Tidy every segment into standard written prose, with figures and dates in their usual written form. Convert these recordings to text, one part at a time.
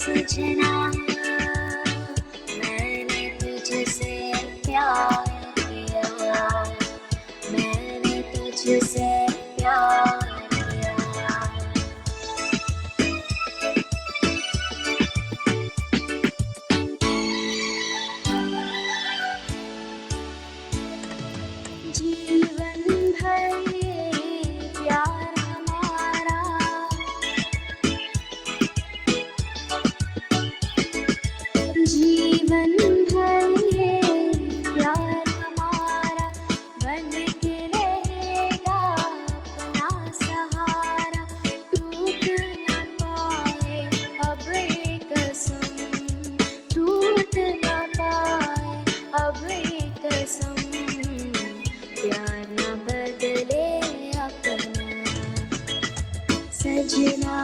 सजना मैंने तुझसे प्यार किया मैंने तुझसे प्यार किया जीवन भर ये प्यार हमारा जीवन भर ये प्यार हमारा बन के रहेगा अपना सहारा टूट न पाए अब ये कसम टूट न पाए अब ये कसम प्यार न बदले अपना सजना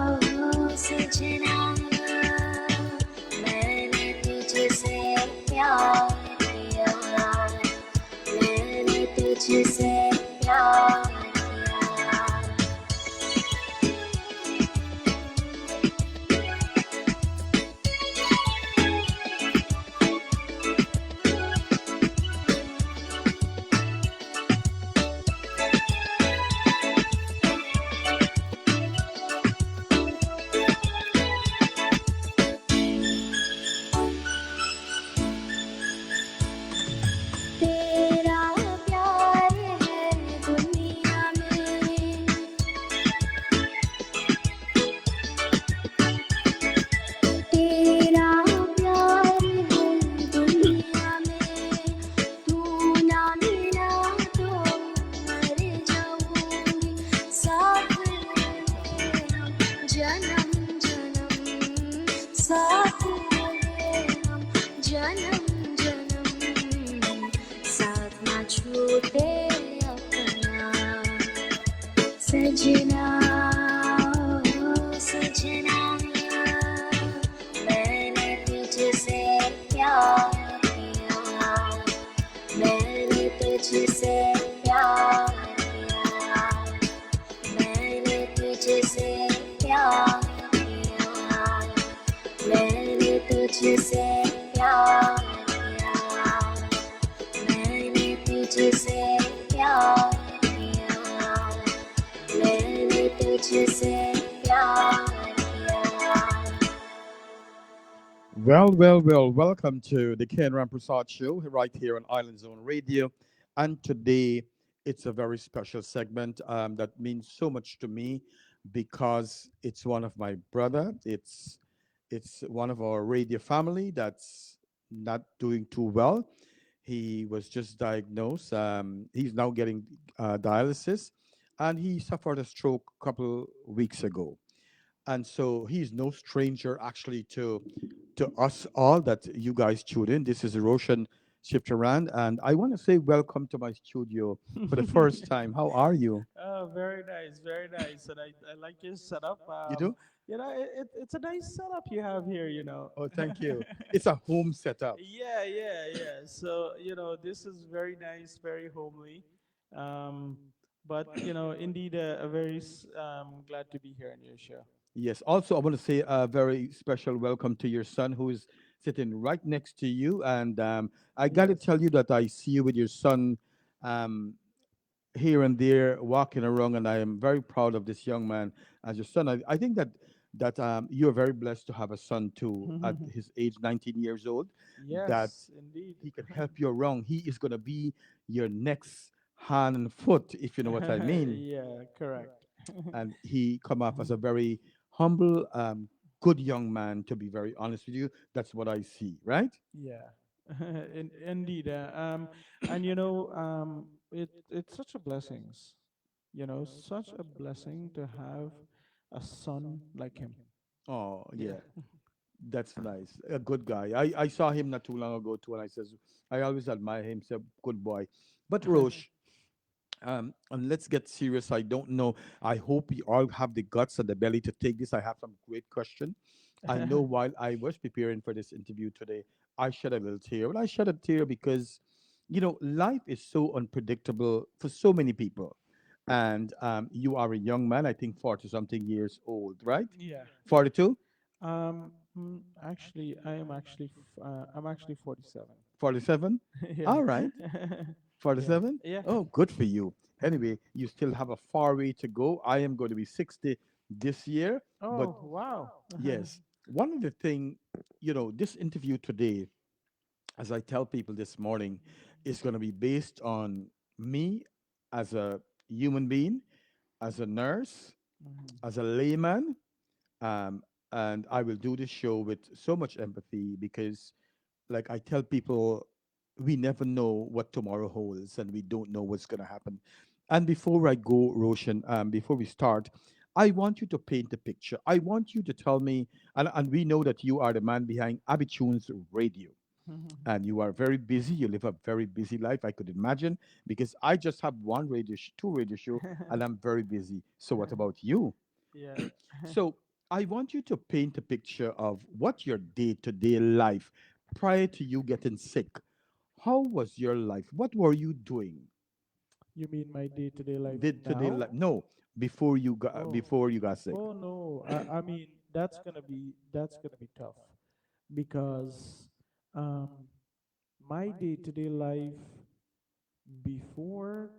ओ सजना मैंने तुझसे प्यार किया मैंने तुझसे प्यार किया तेरा प्यार है दुनिया में तेरा प्यार है दुनिया में तू ना मिला तो मर जाऊंगी साथ रहे हम जन्म जन्म साथ रहे हम जन्म जन्म साथ ना छूटे अपना सजना ओ सजना मैंने तुझसे प्यार किया मैंने तुझसे प्यार किया मैंने तुझसे प्यार किया मैंने तुझसे प्यार किया मैंने तुझसे प्यार किया मैंने तुझसे प्यार किया Well, welcome to the Ken Rampersaud Show right here on Island Zone Radio. And today it's a very special segment that means so much to me because it's one of my brother. It's one of our radio family that's not doing too well. He was just diagnosed. He's now getting dialysis, and he suffered a stroke a couple weeks ago. And so he's no stranger actually to us all that you guys tuned in. This is Roshan Shiwcharran, and I want to say welcome to my studio for the first time. How are you? Oh, very nice, very nice. And I like your setup. You do? It's a nice setup you have here, you know. Oh, thank you. It's a home setup. Yeah. So, this is very nice, very homely. Um, but, indeed, a very glad to be here on your show. Yes. Also, I want to say a very special welcome to your son who is sitting right next to you. And I got to Yes. tell you that I see you with your son um, here and there walking around, and I am very proud of this young man as your son. I think that you are very blessed to have a son too at his age 19 years old, that Yes, indeed. he can help you around. He is going to be your next hand and foot, if you know what I mean. Yeah, correct. And he come off as a very humble, good young man, to be very honest with you. That's what I see, right? Yeah, indeed. And it's such a blessings, such a blessing to have a son like him. Oh Yeah. yeah. That's nice. A good guy. I saw him not too long ago too, and I says I always admire him. He's a good boy. But Roche, and let's get serious. I don't know. I hope we all have the guts and the belly to take this. I have some great question. I know while I was preparing for this interview today, I shed a little tear. Well, I shed a tear because, life is so unpredictable for so many people. And you are a young man, I think 40 something years old, right? Yeah. 42? Actually, I'm actually 47. 47? Yeah. All right. Yeah. 47? Yeah. Oh, good for you. Mhm. Anyway, you still have a far way to go. I am going to be 60 this year. But Oh, wow. yes, one of the thing, this interview today, as I tell people this morning, is going to be based on me as a human being, as a nurse, Mhm. as a layman, um, and I will do this show with so much empathy because, like I tell people, we never know what tomorrow holds, and we don't know what's going to happen. And before I go, Roshan, before we start, I want you to paint a picture. I want you to tell me, and we know that you are the man behind Abitunes Radio, and you are very busy. You live a very busy life, I could imagine, because I just have two radio show, and I'm very busy. So what about you? Yeah. So I want you to paint a picture of what your day-to-day life prior to you getting sick. How was your life? What were you doing? You mean my day-to-day life Did today now? life? No, Oh, before you got sick. oh no. I mean, that's gonna be tough because um, my day-to-day life before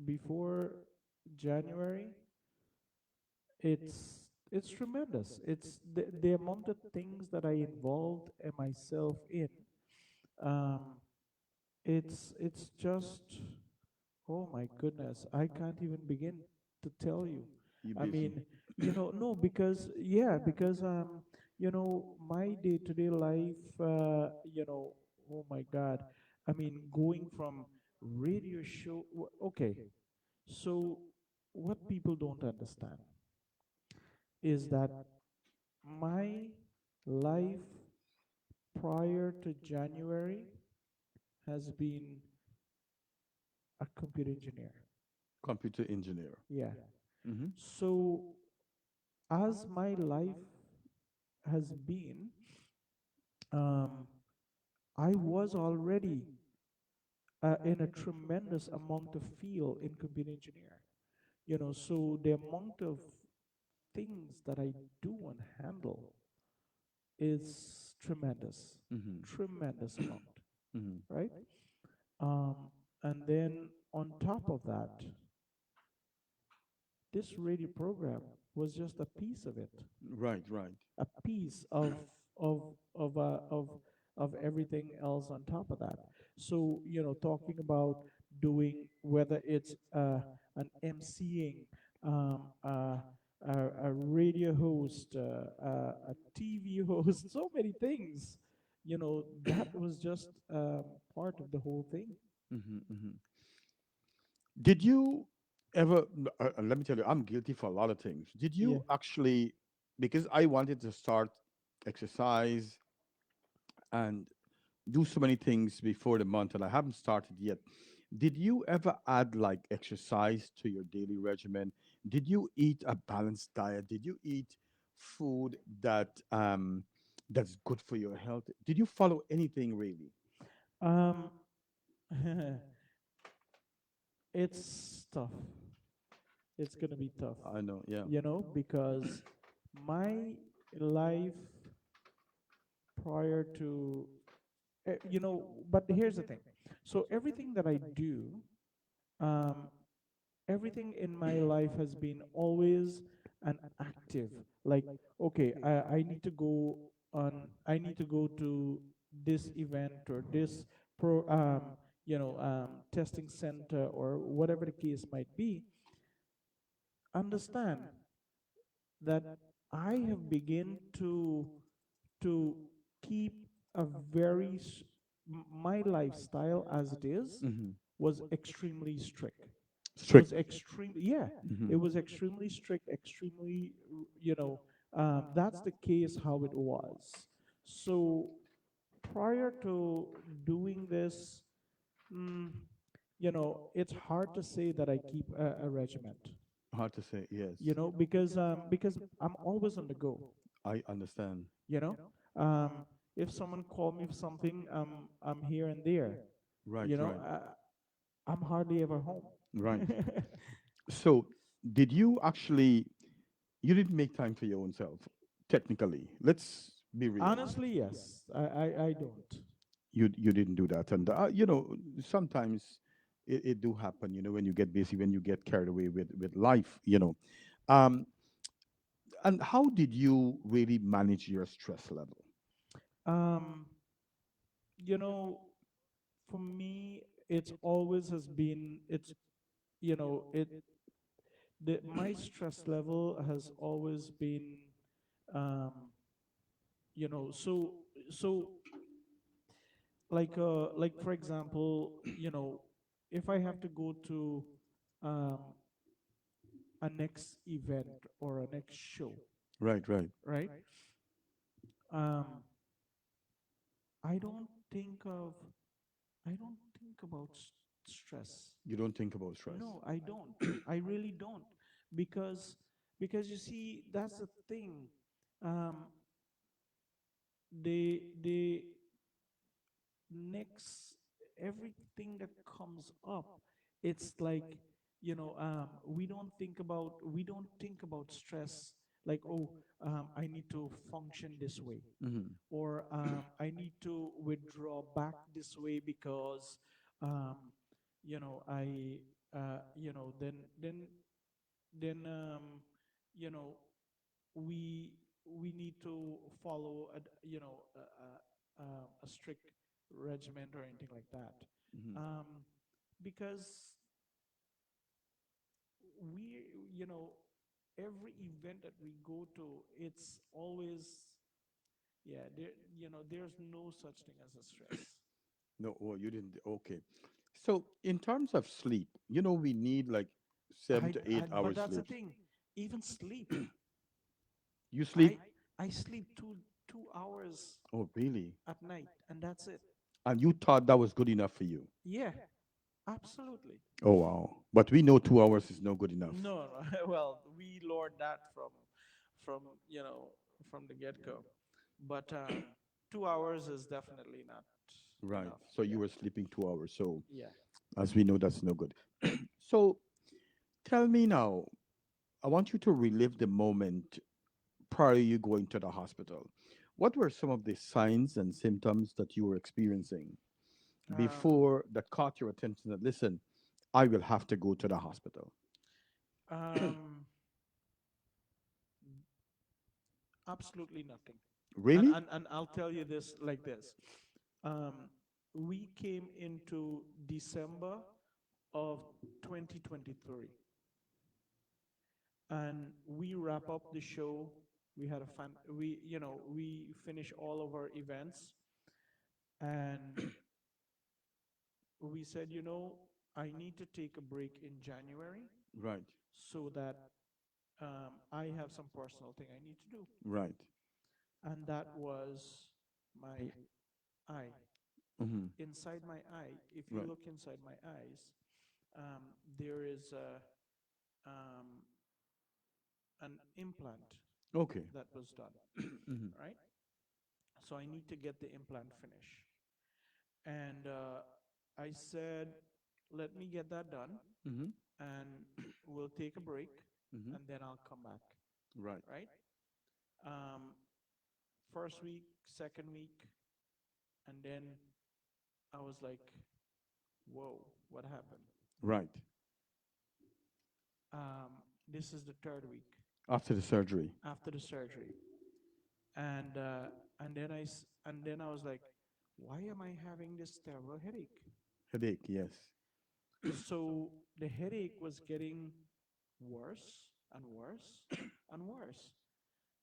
before January, it's tremendous. It's the amount of things that I involved myself in. Um, it's just, oh my goodness, I can't even begin to tell you. You I busy? mean, no, because yeah, because my day-to-day life, oh my God, I mean, going from radio show. Okay, so what people don't understand is that my life prior to January has been a computer engineer. Computer engineer. Yeah. Mm-hmm. So as my life has been, um, I was already in a tremendous amount of field in computer engineer. So the amount of things that I do and handle is tremendous, Mm-hmm. tremendous amount, Mm-hmm. right? And then on top of that, this radio program was just a piece of it, Right, right. a piece of of uh, of of everything else on top of that. So talking about doing, whether it's an MCing, a radio host, a TV host, so many things. That was just part of the whole thing. Mm-hmm. Mm-hmm. Did you ever, let me tell you, I'm guilty for a lot of things. Did Yeah. you actually, because I wanted to start exercise and do so many things before the month and I haven't started yet. Did you ever add like exercise to your daily regimen? Did you eat a balanced diet? Did you eat food that's good for your health? Did you follow anything really? Um, it's tough. It's gonna be tough, I know, yeah. because my life prior to, but here's the thing. So everything that I do, um, everything in my life has been always an active. Like, okay, I need to go to this event or this testing center or whatever the case might be. Understand that I have begun to keep a my lifestyle as it is Hmm. was extremely strict. Strict. Yeah, Hmm. it was extremely strict, extremely, that's the case how it was. So prior to doing this, mm, it's hard to say that I keep a regiment, Hard to say, yes. because I'm always on the go. I understand. You know, um, if someone call me for something, I'm here and there. Right, You know, right, I'm hardly ever home. right. So, did you actually, you didn't make time for your own self? technically. Let's be real. Honestly, yes. I don't. You didn't do that, and sometimes it do happen. When you get busy, when you get carried away with life. Um, and how did you really manage your stress level? Um, you know, for me, it's always has been, it's, it, my stress level has always been, um, so, so like for example, if I have to go to, um, a next event or a next show, Right, right. right? Um, I don't think of, I don't think about stress. You don't think about stress. No, I don't. I really don't, because you see, that's the thing. Um, they next, everything that comes up, it's like, we don't think about stress, like, oh, I need to function this way, Hmm. or I need to withdraw back this way because, I then you know we need to follow a strict regiment or anything like that, Hmm. um, because we you know every event that we go to, it's always, yeah, there's no such thing as a stress. No, oh, you didn't. Okay. So, in terms of sleep, we need like seven to eight But hours that's the sleep. thing, even sleep, You i sleep? I sleep 2 hours Oh, really? at night, and that's it. And you thought that was good enough for you? Yeah, absolutely. Oh, wow. But we know 2 hours is no good enough. No, no. Well, we learned that from you know from the get go, but 2 hours is definitely not Right. enough. So you Yeah, were sleeping 2 hours. So, yeah. as we know, that's no good. So, tell me now, I want you to relive the moment prior to you going to the hospital. What were some of the signs and symptoms that you were experiencing Um, before that caught your attention that, listen, I will have to go to the hospital? um, Absolutely nothing. And, Really? and I'll tell you this like this. Um, we came into December of 2023, and we wrap up the show. We had a fun. We finish all of our events, and we said, I need to take a break in January Right, so that I have some personal thing I need to do, right. and that was my eye. Hmm. Inside my eye, if you Right. look inside my eyes, there is um, an implant Okay. that was done, Hmm. right? So I need to get the implant finished. And I said, let me get that done, Hmm. and we'll take a break, Hmm. and then I'll come back, Right, right? Um, First week, second week, and then I was like, whoa, what happened? right. This is the third week After the surgery. after the surgery, and and then I was like, why am I having this terrible headache? Headache, yes. So the headache was getting worse and worse and worse,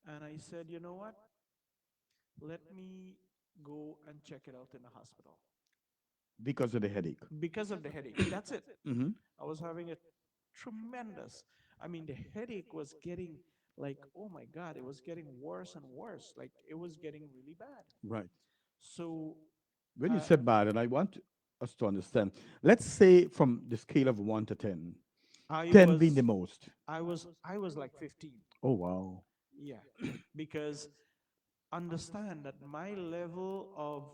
and I said, you know what? Let me go and check it out in the hospital Because of the headache. because of the headache. That's it. Hmm. I was having a tremendous. I mean, the headache was getting like, oh my God, it was getting worse and worse. Like it was getting really bad. Right. So When you uh, said bad, and I want us to understand, let's say from the scale of 1 to 10, I 10 being the was, most. I was like 15. Oh, wow. Yeah, because understand that my level of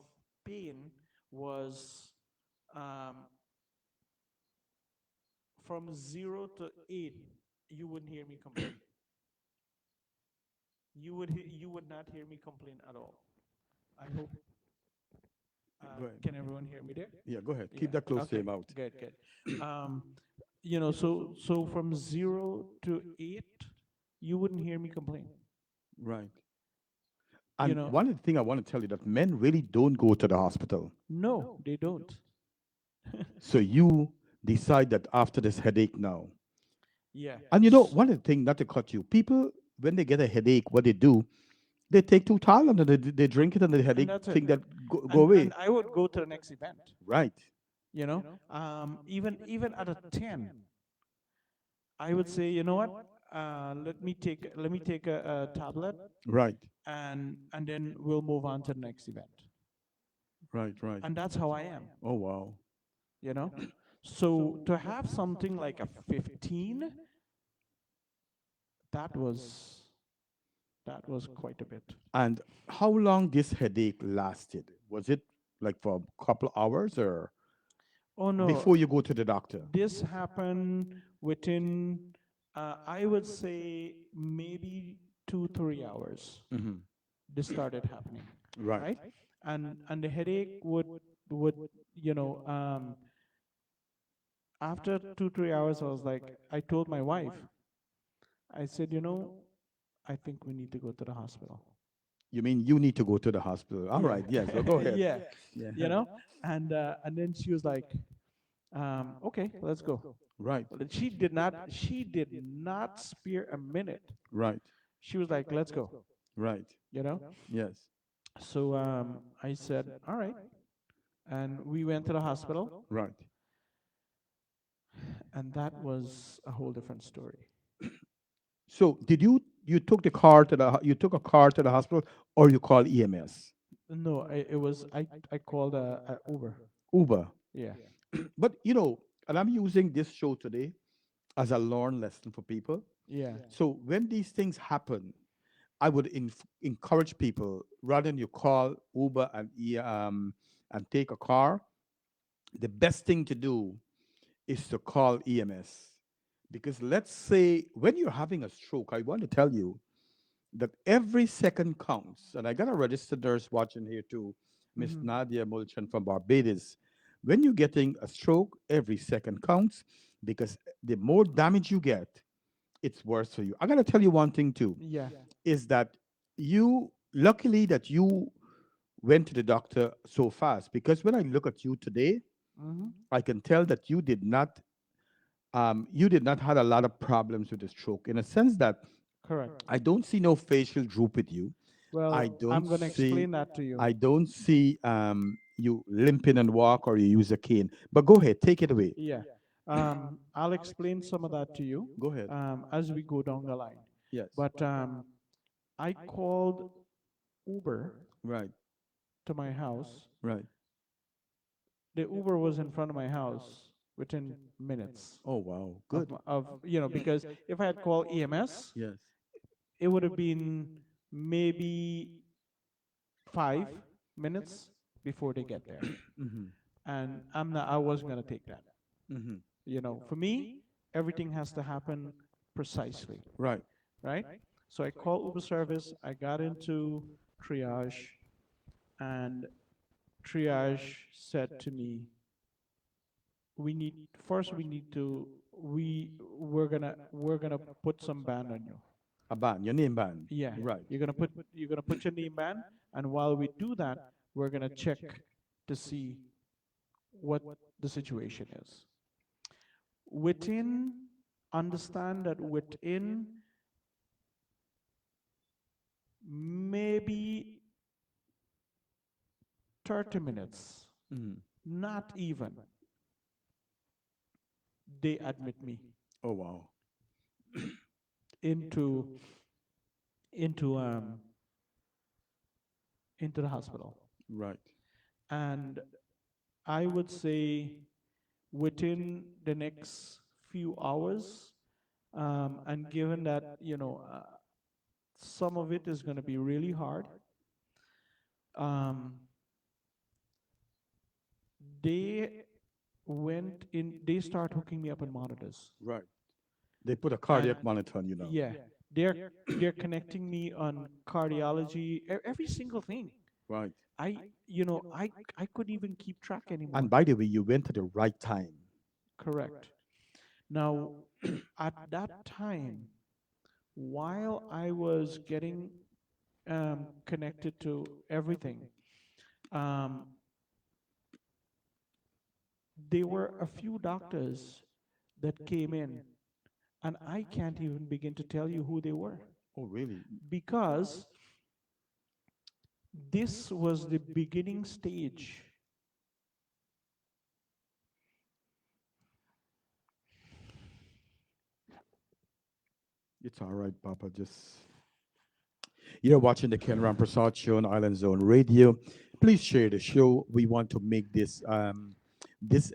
pain was um, from 0 to 8. You wouldn't hear me complain. you would not hear me complain at all. I hope. Go ahead. Can everyone hear me there? Yeah, go ahead. Yeah. Keep that close to Okay. your mouth. Good. Good. Um, so from 0 to 8, you wouldn't hear me complain. Right. You And know. one of the thing I want to tell you that men really don't go to the hospital. No, they don't. So you decide that after this headache now. Yeah. And one of the things, not to cut you, people, when they get a headache, what they do, they take two Tylenol and they drink it and the And headache that's it. thing that go And away. I would go to the next event. Right. Even at a 10, I would say, you know what? Let me take a tablet, Right. and then we'll move on to the next event. Right. Right. And that's how I am. Oh, wow. You know. So to have something like a 15, that was that was quite a bit. And how long this headache lasted? Was it like for a couple hours or Oh no, before you go to the doctor? this happened within, I would say, maybe 2 3 hours. Hmm. This started happening, Right. right? And the headache would you know after 2 3 hours, I was like, I told my wife, I said, I think we need to go to the hospital. You mean you need to go to the hospital? All Yeah. right. Yes. Well, go ahead. Yeah. Yeah. you know and then she was like, okay, let's go. Right. Well, she did not spare a minute. Right. She was like, let's go. Right. you know Yes. so I said, all right, and we went to the hospital, Right. and that was a whole different story. So did you took the car to you took a car to the hospital or you call EMS? No, it was I called a Uber. Uber. Yeah. But and I'm using this show today as a learn lesson for people. Yeah. So when these things happen, I would encourage people rather than you call Uber and take a car, the best thing to do is to call EMS. Because let's say when you're having a stroke, I want to tell you that every second counts. And I got a registered nurse watching here too, Miss Hmm. Nadia Mulchan from Barbados. When you're getting a stroke, every second counts because the more damage you get, it's worse for you. I got to tell you one thing too, Yeah. is that luckily that you went to the doctor so fast because when I look at you today, Hmm. I can tell that you did not had a lot of problems with the stroke in a sense that Correct. I don't see no facial droop with you. I Well, don't I'm going to see explain that to you. I don't see you limping and walk or you use a cane. But go ahead, take it away. Yeah. I'll explain some of that to you Go ahead. as we go down the line. Yes. But I called Uber Right. to my house. Right. The Uber was in front of my house within minutes Oh wow. of, Good. because if I had called EMS, Yes. it would have been maybe 5 minutes before they get there. Mm-hmm. And I wasn't going to take that. Mm-hmm. For me, everything has to happen precisely, Right. right? So I called Uber service, I got into triage, and triage said to me, we need to we're gonna put some band on you. A band, your name band. Yeah, Right. you're gonna put your name band, and while we do that, we're gonna check to see what the situation is. Within Understand that within maybe 30 minutes, Mm-hmm. not even, they admit me Oh wow. into into um into the hospital. Right. And I would say within the next few hours, and given that some of it is going to be really hard, um, they they start hooking me up in monitors. Right. They put a And cardiac monitor on you now. yeah, they're they're connecting me on cardiology, every single thing. Right. I couldn't even keep track And anymore. by the way, you went at the right time. Correct. Now, at that time, while I was getting connected to everything, um, there were a few doctors that came in, and I can't even begin to tell you who they were, Oh, really? because this was the beginning stage. It's all right, Papa. Just you're watching the Ken Rampersaud Show on Island Zone Radio. Please share the show. We want to make this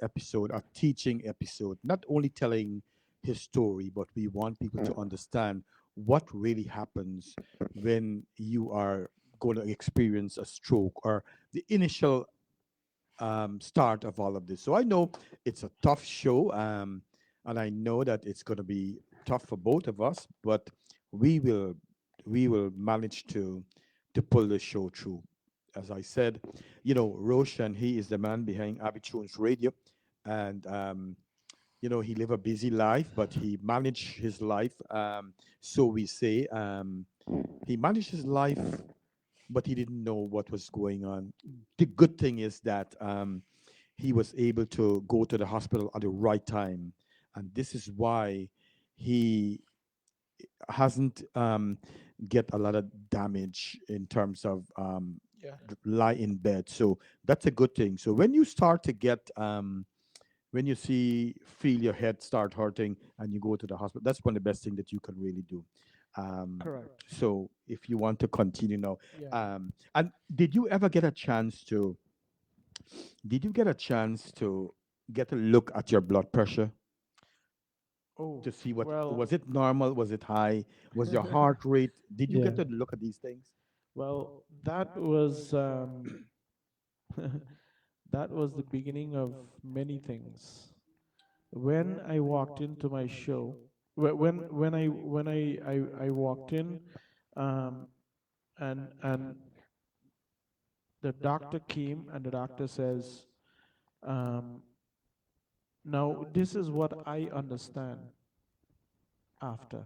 episode a teaching episode, not only telling his story, but we want people to understand what really happens when you are going to experience a stroke or the initial start of all of this. So I know it's a tough show, and I know that it's going to be tough for both of us, but we will we will manage to pull the show through. As I said, Roshan, he is the man behind Abby Tunes Radio, and he live a busy life, but he managed his life. So we say he managed his life, but he didn't know what was going on. The good thing is that he was able to go to the hospital at the right time, and this is why he hasn't get a lot of damage in terms of Yeah. lie in bed. So that's a good thing. So when you start to get when you feel your head start hurting and you go to the hospital, that's one of the best thing that you can really do. um, Correct. so if you want to continue now, Yeah. and did you get a chance to get a look at your blood pressure Oh, to see what well, was it normal, was it high, was your heart rate, did you get yeah. to look at these things? Well, that was that was the beginning of many things. When I walked into my show, when I walked in, um, and the doctor came, and the doctor says, um, now this is what I understand after.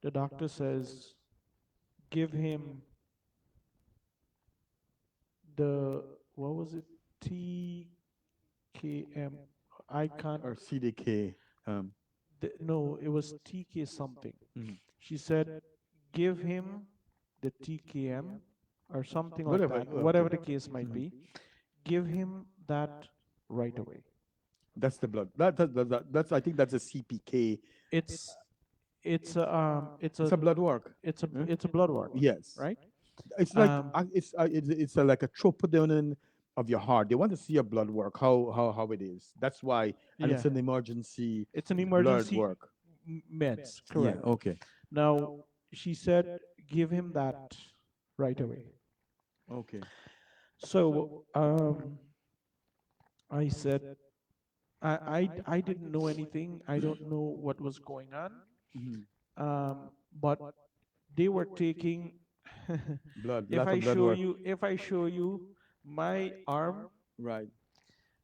The doctor says, give him the, what was it, TKM. I can't. Or CDK? um, No, it was TK something. mhm. She said, give him the TKM or something like Whatever. that, Okay. whatever the case might Mhm. be. Give him that right away. That's the blood. That's I think that's a CPK. It's it's a It's a blood work. Huh? it's a blood work, Yes. right? It's like Um, like a troponin of your heart. They want to see your blood work, how it is. That's why, and yeah, it's an emergency it's an blood emergency work. meds, Yeah. correct. Okay. Now she said, give him that right away. Okay. So I said, I didn't know anything. I don't know what was going on. Mhm. But they were taking. Blood, If lot I of blood show work. you, if I show you my arm, Right.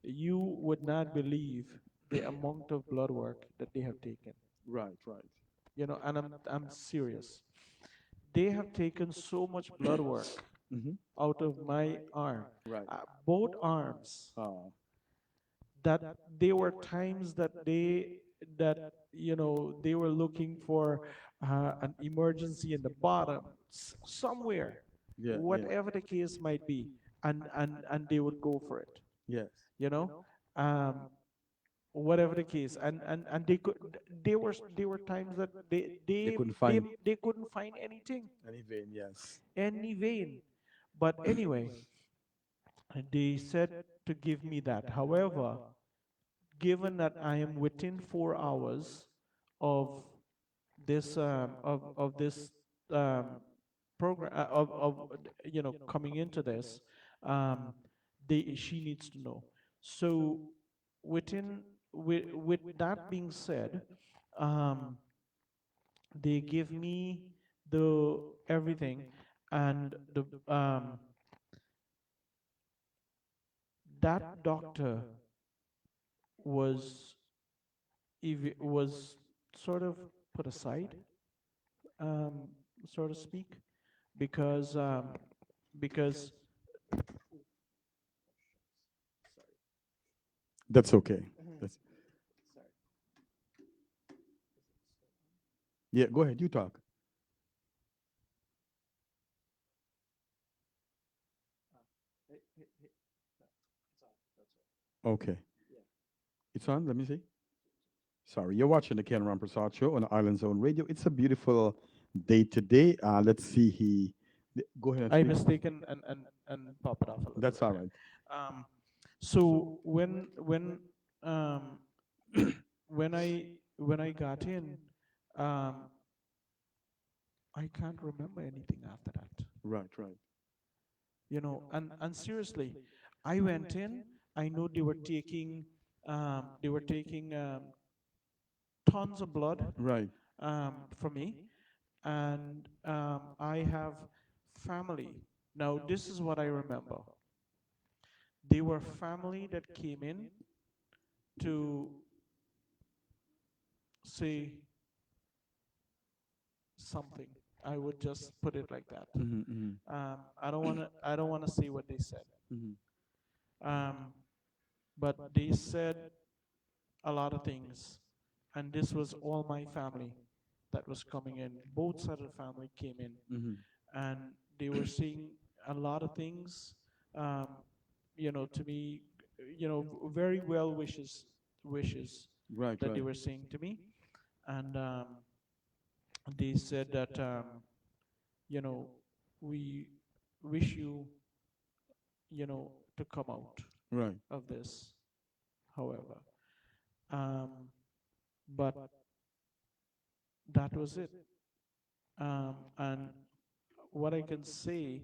you would not believe the amount of blood work that they have taken. Right. Right. And I'm serious. They have taken so much blood work Mm-hmm. out of my arm, Right. both arms, Oh. that there were times that they were looking for an emergency in the bottom, somewhere, Yeah. Yeah. whatever the case might be, and they would go for it, Yes. you know um whatever the case, and there were times that They they couldn't they find they couldn't find anything, any vein. Yes. any vein. But anyway, they said to give me that. However, given that I am within 4 hours of this um, program, coming into this, um, she needs to know. So with that being said, um, They give me the everything, and the that doctor was was sort of put aside, um, so to speak, because because That's okay. That's, yeah, go ahead. You talk. Okay. It's on. Let me see. Sorry, you're watching the Ken Rampersaud Show on Island Zone Radio. It's a beautiful day today. Let's see. Go ahead and I speak. mistaken and pop it off a little That's bit. all right. Um, so um, when I got in, um, I can't remember anything after that. Right, right. And seriously, I went in. I know they were taking tons of blood Right. from me, and I have family. Now, this is what I remember. They were family that came in to say something. I would just put it like that. Mm-hmm, mm-hmm, I don't want to. I don't want to say what they said. mm-hmm. Um, but they said a lot of things, and this was all my family that was coming in. Both sides of the family came in, Mm-hmm. and they were saying a lot of things. Um, to me, very well wishes Right, that they right. were saying to me, and they said that you know we wish you to come out Right. of this, however, but that was it. And what I can say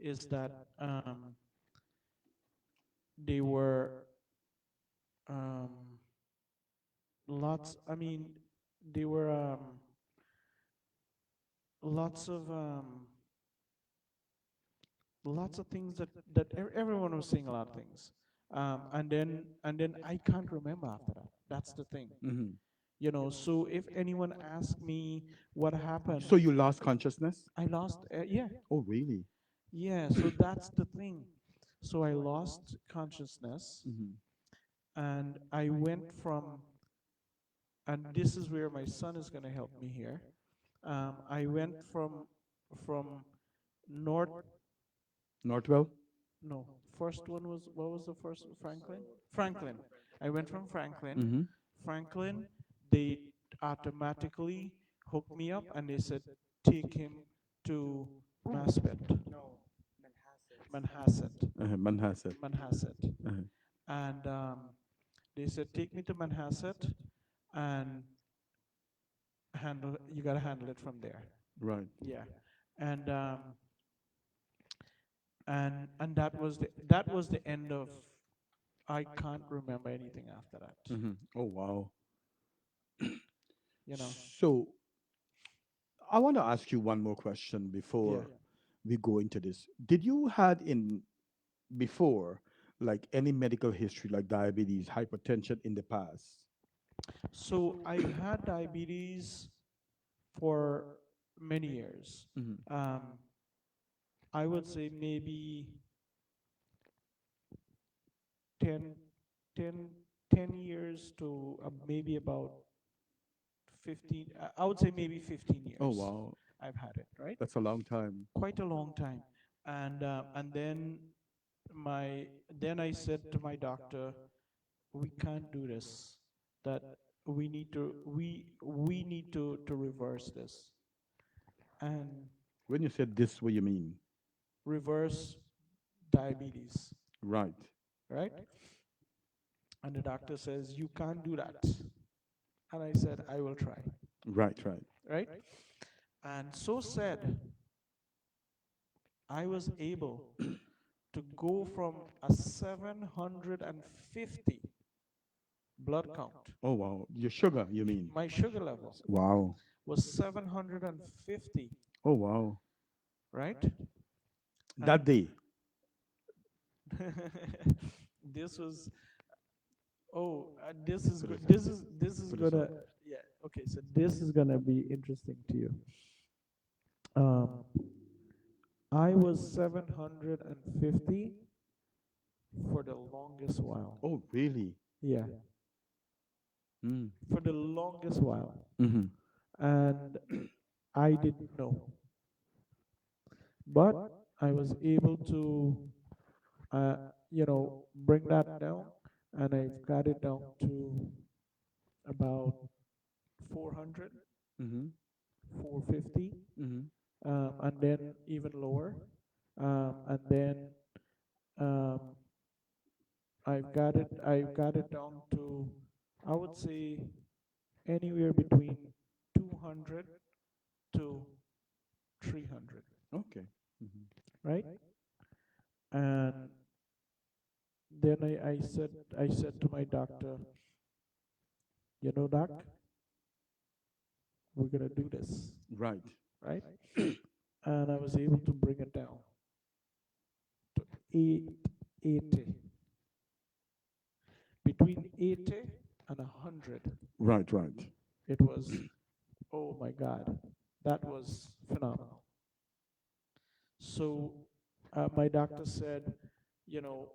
is that they were um, lots. I mean, they were lots of lots of things that everyone was saying a lot of things, and then I can't remember after that. That's the thing. Mm-hmm. So if anyone asks me what happened, So you lost consciousness? I lost. Yeah, Oh, really? yeah. So that's the thing. So I lost consciousness, Mm-hmm. and I went from, and this is where my son is going to help me here. I went from north. Northwell? No, first one was, what was the first? Franklin. Franklin. I went from Franklin. Mm-hmm. Franklin. They automatically hooked me up, and they said take him to Maspet, Manhasset, Manhasset. Manhasset, Uh-huh. and they said take me to Manhasset and handle. You gotta handle it from there. Right. Yeah, and that was the end of. I can't remember anything after that. Mm-hmm. Oh, wow. You know. So I want to ask you one more question Yeah. before we go into this. Did you had in before like any medical history like diabetes, hypertension in the past? So I've had diabetes for many years. Mm-hmm. Um, I would say maybe 10, 10, 10 years to maybe about 15. I would say maybe 15 Oh, years wow. I've had it, right? That's a long time. Quite a long time. And then then I said to my doctor, we can't do this. That we need to reverse this and When you said this, what you mean? reverse diabetes, Right. right? And the doctor says you can't do that. And I said I will try, Right, right. right? And so said, I was able to go from a 750 blood count, Oh, wow. Your sugar, you mean? my sugar level Wow. was 750, Oh wow. right? That And day. this was, oh, this is Put good. it This is put it gonna, on. yeah. Okay, so this is gonna be interesting to you. Um, I was 750 for the longest while. Oh really? Yeah, Mm. for the longest while, Mm-hmm. and I didn't know, but I was able to, uh, bring that down, and I've got it down to about 400, Mm-hmm. 450, Mm-hmm. and then even lower, and then um, I've got it down to, I would say, anywhere between 200 to 300, Okay. Mm-hmm. right? And then I said to my doctor, doc, we're gonna do this, Right. right? And I was able to bring it down to 880, between 80 and 100. Right, right. It was, oh my God, that was phenomenal. So my doctor said, you know,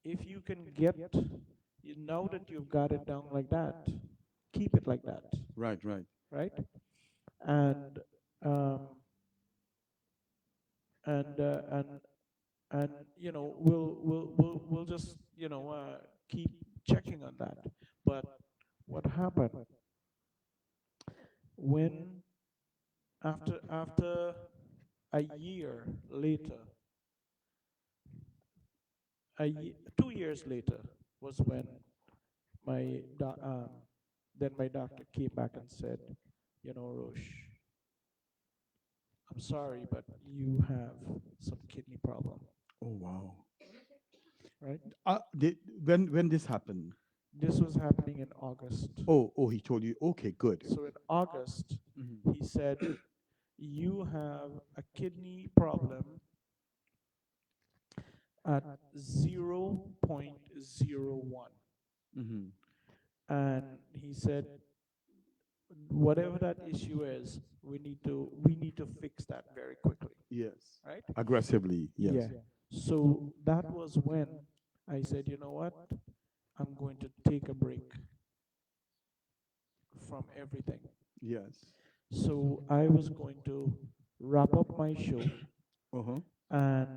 if you can get, now that you've got it down like that, keep it like that, Right, right. right? And um, and and we'll just keep checking on that. But what happened when, after a year later, 2 years later, was when then my doctor came back and said, Roche, I'm sorry, but you have some kidney problem, Oh wow. right? When this happened? This was happening in August. Oh, he told you. Okay, good. So in August, Mm-hmm. he said, you have a kidney problem at 0.01. Mm-hmm. And he said, whatever that issue is, we need to fix that very quickly, Yes. right? Aggressively. Yes. Yeah. So that was when I said, you know what? I'm going to take a break from everything. Yes. So I was going to wrap up my show, Uh huh. and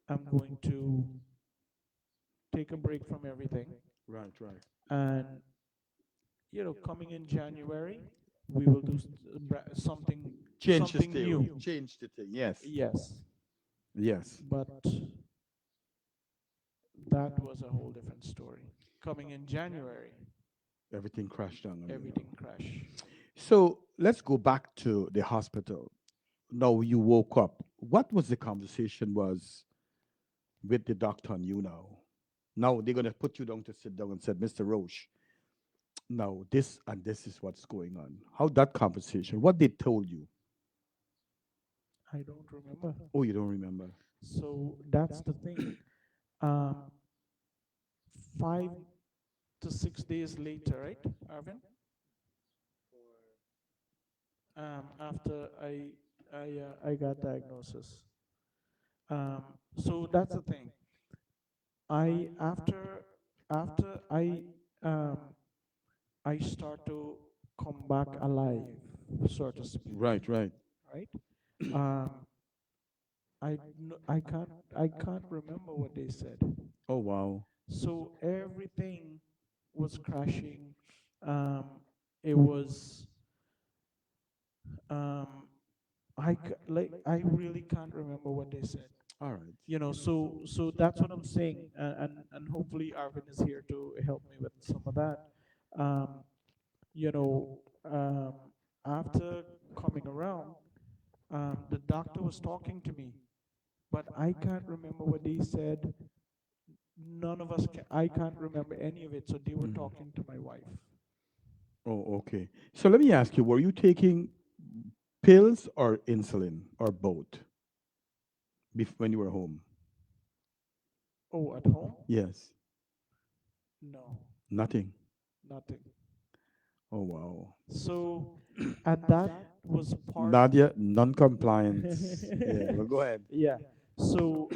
I'm going to take a break from everything. Right, right. And, coming in January, we will do something, Change the something theory. new. Change the thing. Yes. Yes. Yes. But that was a whole different story. Coming in January, Everything crashed down on you everything now. crashed. So let's go back to the hospital. Now you woke up. What was the conversation was with the doctor and you now? Now they're gonna put you down to sit down and said, Mr. Roche, now this and this is what's going on. How that conversation? What they told you? I don't remember. Oh, you don't remember? So that's the thing. Um, 5 to 6 days later, right, Arvin? After I got diagnosis. So that's the thing. I after I start to come back alive, so to speak, Right, right. right? Um, I can't remember what they said. Oh wow. So everything was crashing. Um, it was um, I really can't remember what they said. All right. So that's what I'm saying, and hopefully Arvin is here to help me with some of that. Um, you know, um, After coming around, the doctor was talking to me, but I can't remember what they said. None of us can. I can't remember any of it. So they were Mhm. talking to my wife. Oh, okay. So let me ask you, were you taking pills or insulin or both when you were home? Oh, at home? Yes. No, Nothing. nothing. Oh, wow. So, and that was part. Nadia, non-compliance. Yeah, well, go ahead. Yeah. So,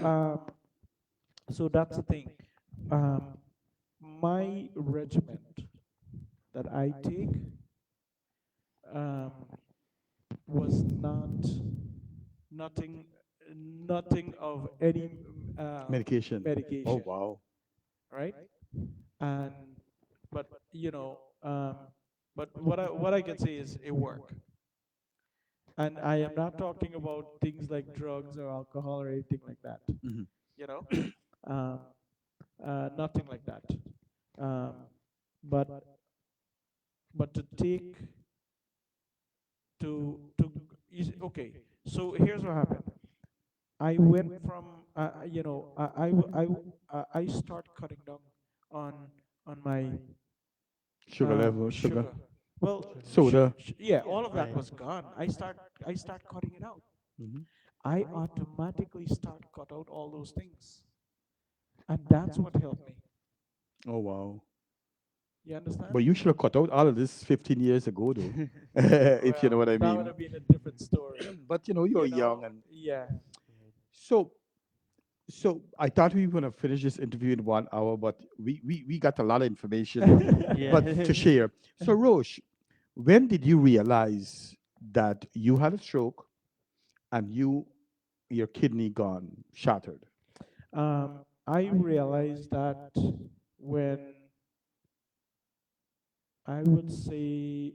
so that's the thing. Um, my regiment that I take um, was not nothing, nothing of any Medication. Oh, medication, wow. right? And but you know, but what I can say is it worked. And I am not talking about things like drugs or alcohol or anything like that. Hmm. You know, um, nothing like that. Um, but to take to okay. So here's what happened. I went from I start cutting down on my Sugar level, sugar, sugar. Well, soda. yeah, all of that Right. was gone. I start cutting it out. Hmm. I automatically start cut out all those things, and that's what helped me. Oh, wow. You understand? But you should have cut out all of this 15 years ago, though, if you know Well, what I that would mean. have been a different story. But you're You young, know? and Yeah. so so I thought we were gonna finish this interview in 1 hour, but we got a lot of information, Yeah. but to share. So Roche, when did you realize that you had a stroke and your kidney gone shattered? I realized that when I would say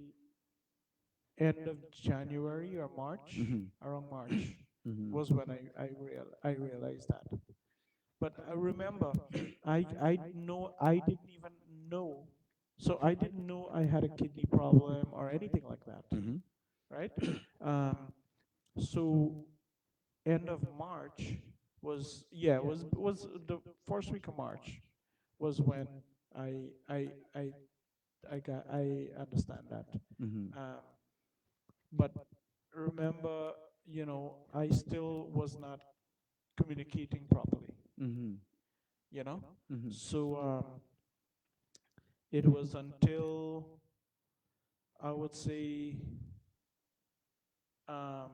end of January or March, Hmm. around March, Hmm. was when I realized that. But I remember, I know I didn't even know, so I didn't know I had a kidney problem or anything like that, Hmm. right? Um, so end of March was the first week of March was when I I I I understand that. Hmm. Um, but remember, I still was not communicating properly, Hmm. you know. Hmm. So it was until I would say um,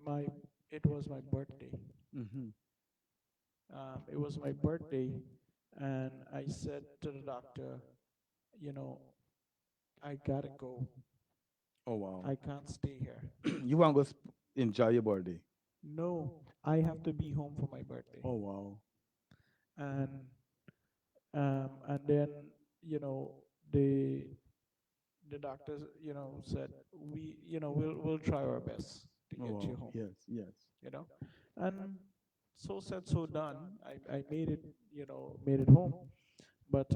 my it was my birthday. Hmm. It was my birthday, and I said to the doctor, you know, I gotta go. Oh, wow. I can't stay here. You want to go enjoy your birthday? No, I have to be home for my birthday. Oh, wow. And and then you know the the doctors said we'll try our best to Oh, get you wow. home. Yes, yes. You know, and so said so done. I made it. Made it home. But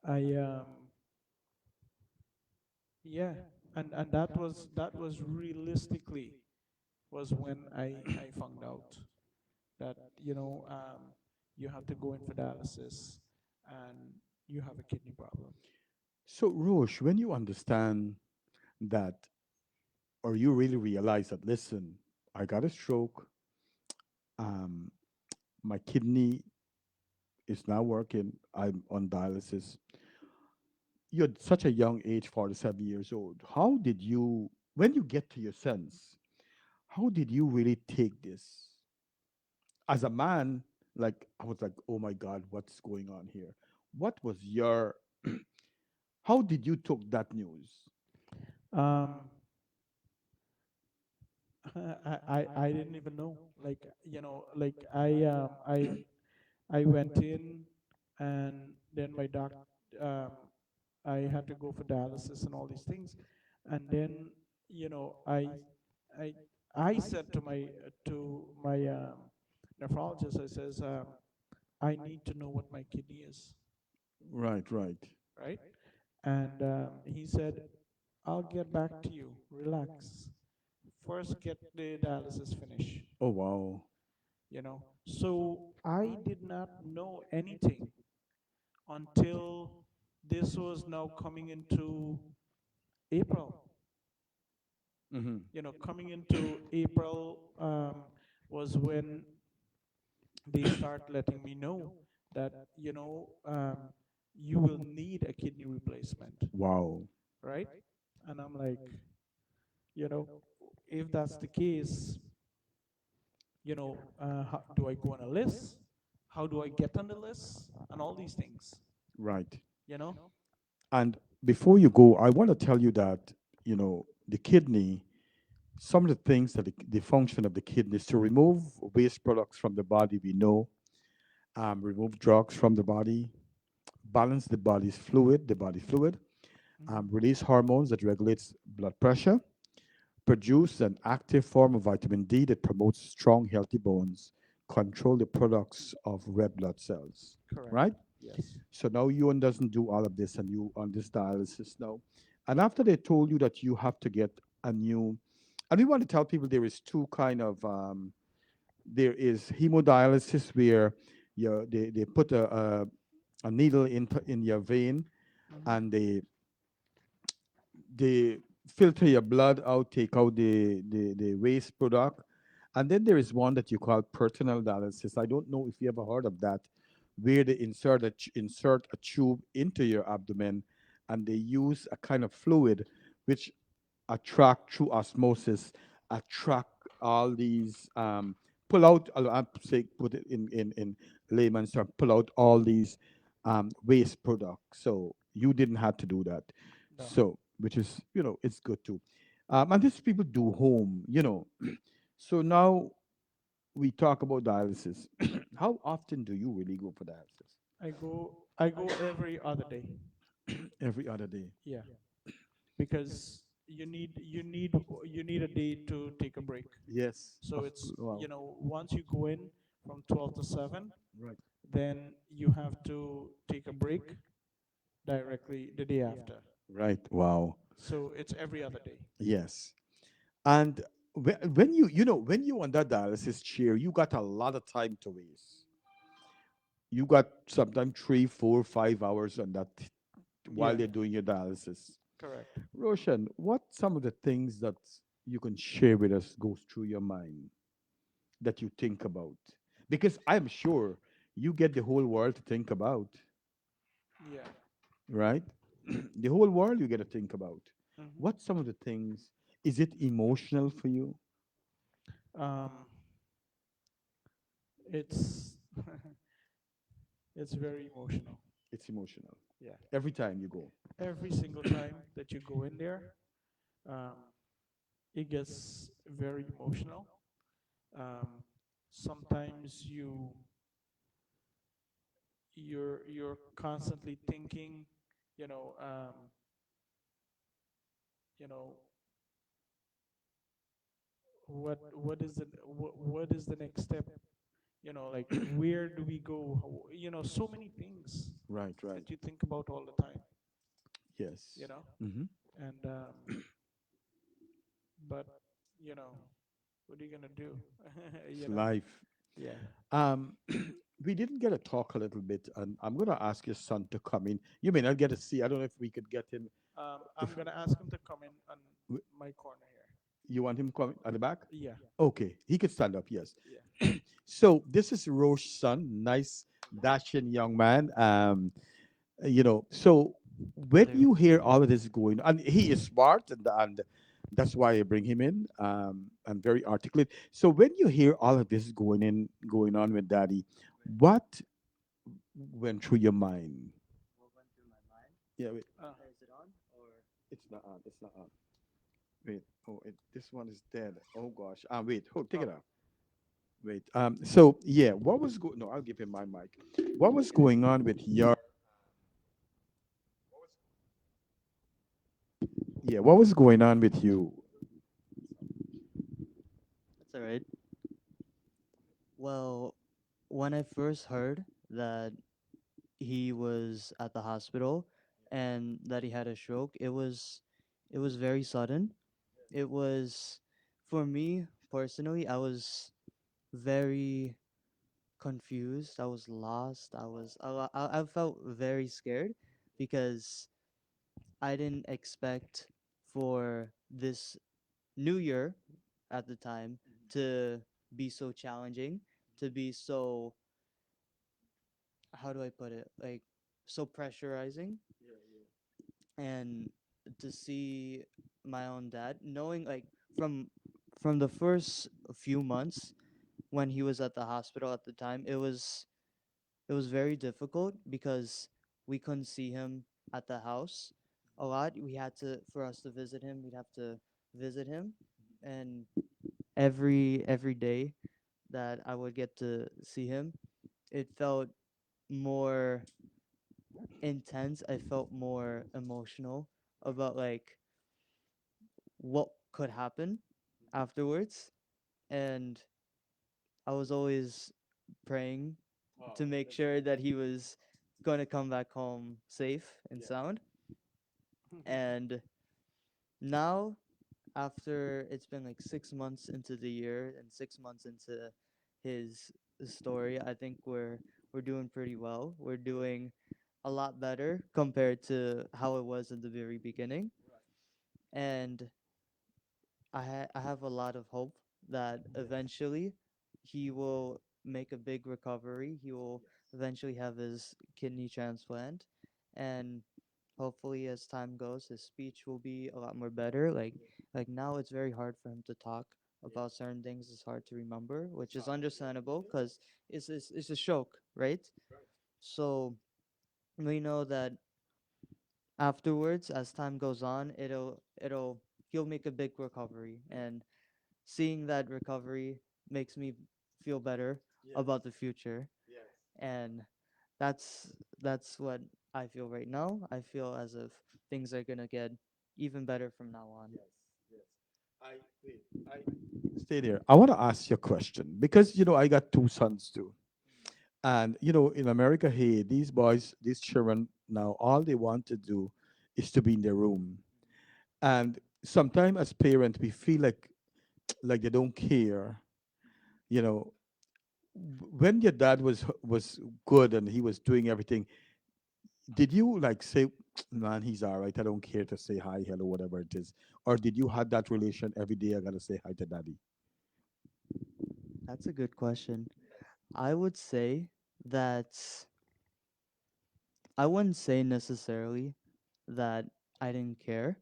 I yeah, and that was realistically was when I found out that you have to go in for dialysis and you have a kidney problem. So, Roche, when you understand that, or you really realize that, listen, I got a stroke, um, my kidney is not working, I'm on dialysis. You're at such a young age, 47 years old. How did you, when you get to your sense, how did you really take this? As a man, like, I was like, oh my God, what's going on here? What was your, how did you took that news? Um, I didn't even know. Like like I went in, and then my doc I had to go for dialysis and all these things, and then I I said to my nephrologist, I says I need to know what my kidney is, Right, right. right? And he said, I'll get back to you. Relax. First, get the dialysis finished. Oh, wow. So I did not know anything until this was now coming into April. Mm-hmm. Coming into April was when they start letting me know that you will need a kidney replacement, Wow. right? And I'm like, you know, if that's the case, how, do I go on a list? How do I get on the list? And all these things, Right. you know? And before you go, I want to tell you that, the kidney, some of the things that the function of the kidney is to remove waste products from the body, we know, remove drugs from the body, balance the body fluid, Hmm. release hormones that regulates blood pressure, produce an active form of vitamin D that promotes strong, healthy bones, control the products of red blood cells, Correct. right? Yes. So now you doesn't do all of this and you on this dialysis now. And after they told you that you have to get a new, and we want to tell people there is two kind of, there is hemodialysis where they put a needle in your vein Hmm. and they filter your blood out, take out the waste product. And then there is one that you call peritoneal dialysis. I don't know if you ever heard of that, where they insert a tube into your abdomen and they use a kind of fluid which attract through osmosis, attract all these, pull out, I'll say, put it in layman's term, pull out all these waste products. So you didn't have to do that. No. So, which is, it's good too. And these people do home. So now we talk about dialysis. How often do you really go for dialysis? I go every other day. Every other day. Yeah, because you need a day to take a break. Yes. So it's, Wow. once you go in from 12 to 7, Right. then you have to take a break directly the day after. Right. Wow. So it's every other day. Yes. And when when you on that dialysis chair, you got a lot of time to waste. You got sometimes 3, 4, 5 hours on that while Yeah, they're doing your dialysis. correct. Roshan, what some of the things that you can share with us goes through your mind that you think about? Because I'm sure you get the whole world to think about, Yeah. right? The whole world you get to think about. Hmm. What some of the things, is it emotional for you? Um, it's it's very emotional. It's emotional. Yeah. Every time you go. Every single time that you go in there, um, it gets very emotional. Sometimes you're constantly thinking, you know, um, you know, what is the next step? Like, where do we go? So many things Right, right. that you think about all the time. You Yes. know, Mm-hmm. and but you know, what are you gonna do? It's you know, life. yeah. Um, we didn't get to talk a little bit, and I'm going to ask your son to come in. You may not get to see. I don't know if we could get him. I'm If gonna ask him to come in on w- my corner you want him coming at the back, here. okay, he could stand up. Yes. Yeah, So this is Roche's son, nice, dashing young man. So when Hello. you hear all of this going, and he is smart, and that's why I bring him in, and very articulate. So when you hear all of this going on with Daddy, what went through your mind? What went through my mind? Yeah, wait, yeah. Is it on or it's not on. It's not on. Wait, oh, this one is dead. Oh gosh. Wait, hold, take Oh, it out. Wait. So yeah, what was going? No, I'll give him my mic. What was going on with your? Yeah, what was going on with you? that's all right. Well, when I first heard that he was at the hospital and that he had a stroke, it was very sudden. It was, for me personally, I was very confused. I was lost. I felt very scared because I didn't expect for this new year at the time to be so challenging, to be so, how do I put it? Like, so pressurizing, and to see my own dad knowing, like, from the first few months when he was at the hospital at the time, it was very difficult because we couldn't see him at the house a lot. We had to, for us to visit him, we'd have to visit him, and every day that I would get to see him, it felt more intense. I felt more emotional about, like, what could happen afterwards, and I was always praying to make sure that he was going to come back home safe and sound. And now, after it's been like 6 months into the year and 6 months into his story, I think we're doing pretty well. We're doing a lot better compared to how it was in the very beginning. And I have a lot of hope that eventually he will make a big recovery. He will eventually have his kidney transplant, and hopefully, as time goes, his speech will be a lot more better. Like now, it's very hard for him to talk about certain things. It's hard to remember, which is understandable because it's a stroke, right? So we know that afterwards, as time goes on, it'll he'll make a big recovery, and seeing that recovery makes me feel better about the future. And that's that's what I feel right now. I feel as if things are gonna get even better from now on. I wait. I stay there. I want to ask you a question because I got two sons too, and in America, hey, these boys, these children now, all they want to do is to be in their room, and sometimes as parents, we feel like they don't care. You know, when your dad was good and he was doing everything, did you like say, man, he's all right, I don't care to say hi, hello, whatever it is, or did you have that relation every day? I gotta say hi to daddy. That's a good question. I would say that I wouldn't say necessarily that I didn't care.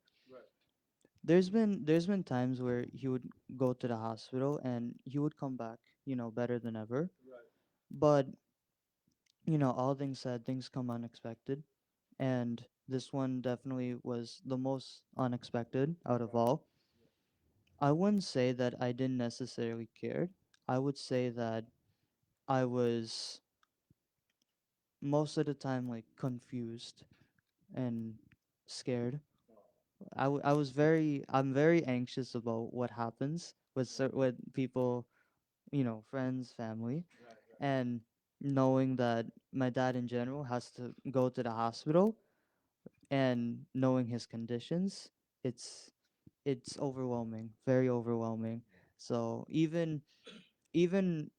There's been times where he would go to the hospital and he would come back, better than ever. But, all things said, things come unexpected, and this one definitely was the most unexpected out of all. I wouldn't say that I didn't necessarily care. I would say that I was most of the time like confused and scared. I'm very anxious about what happens with with people, friends, family, and knowing that my dad in general has to go to the hospital, and knowing his conditions, it's it's overwhelming, very overwhelming. So even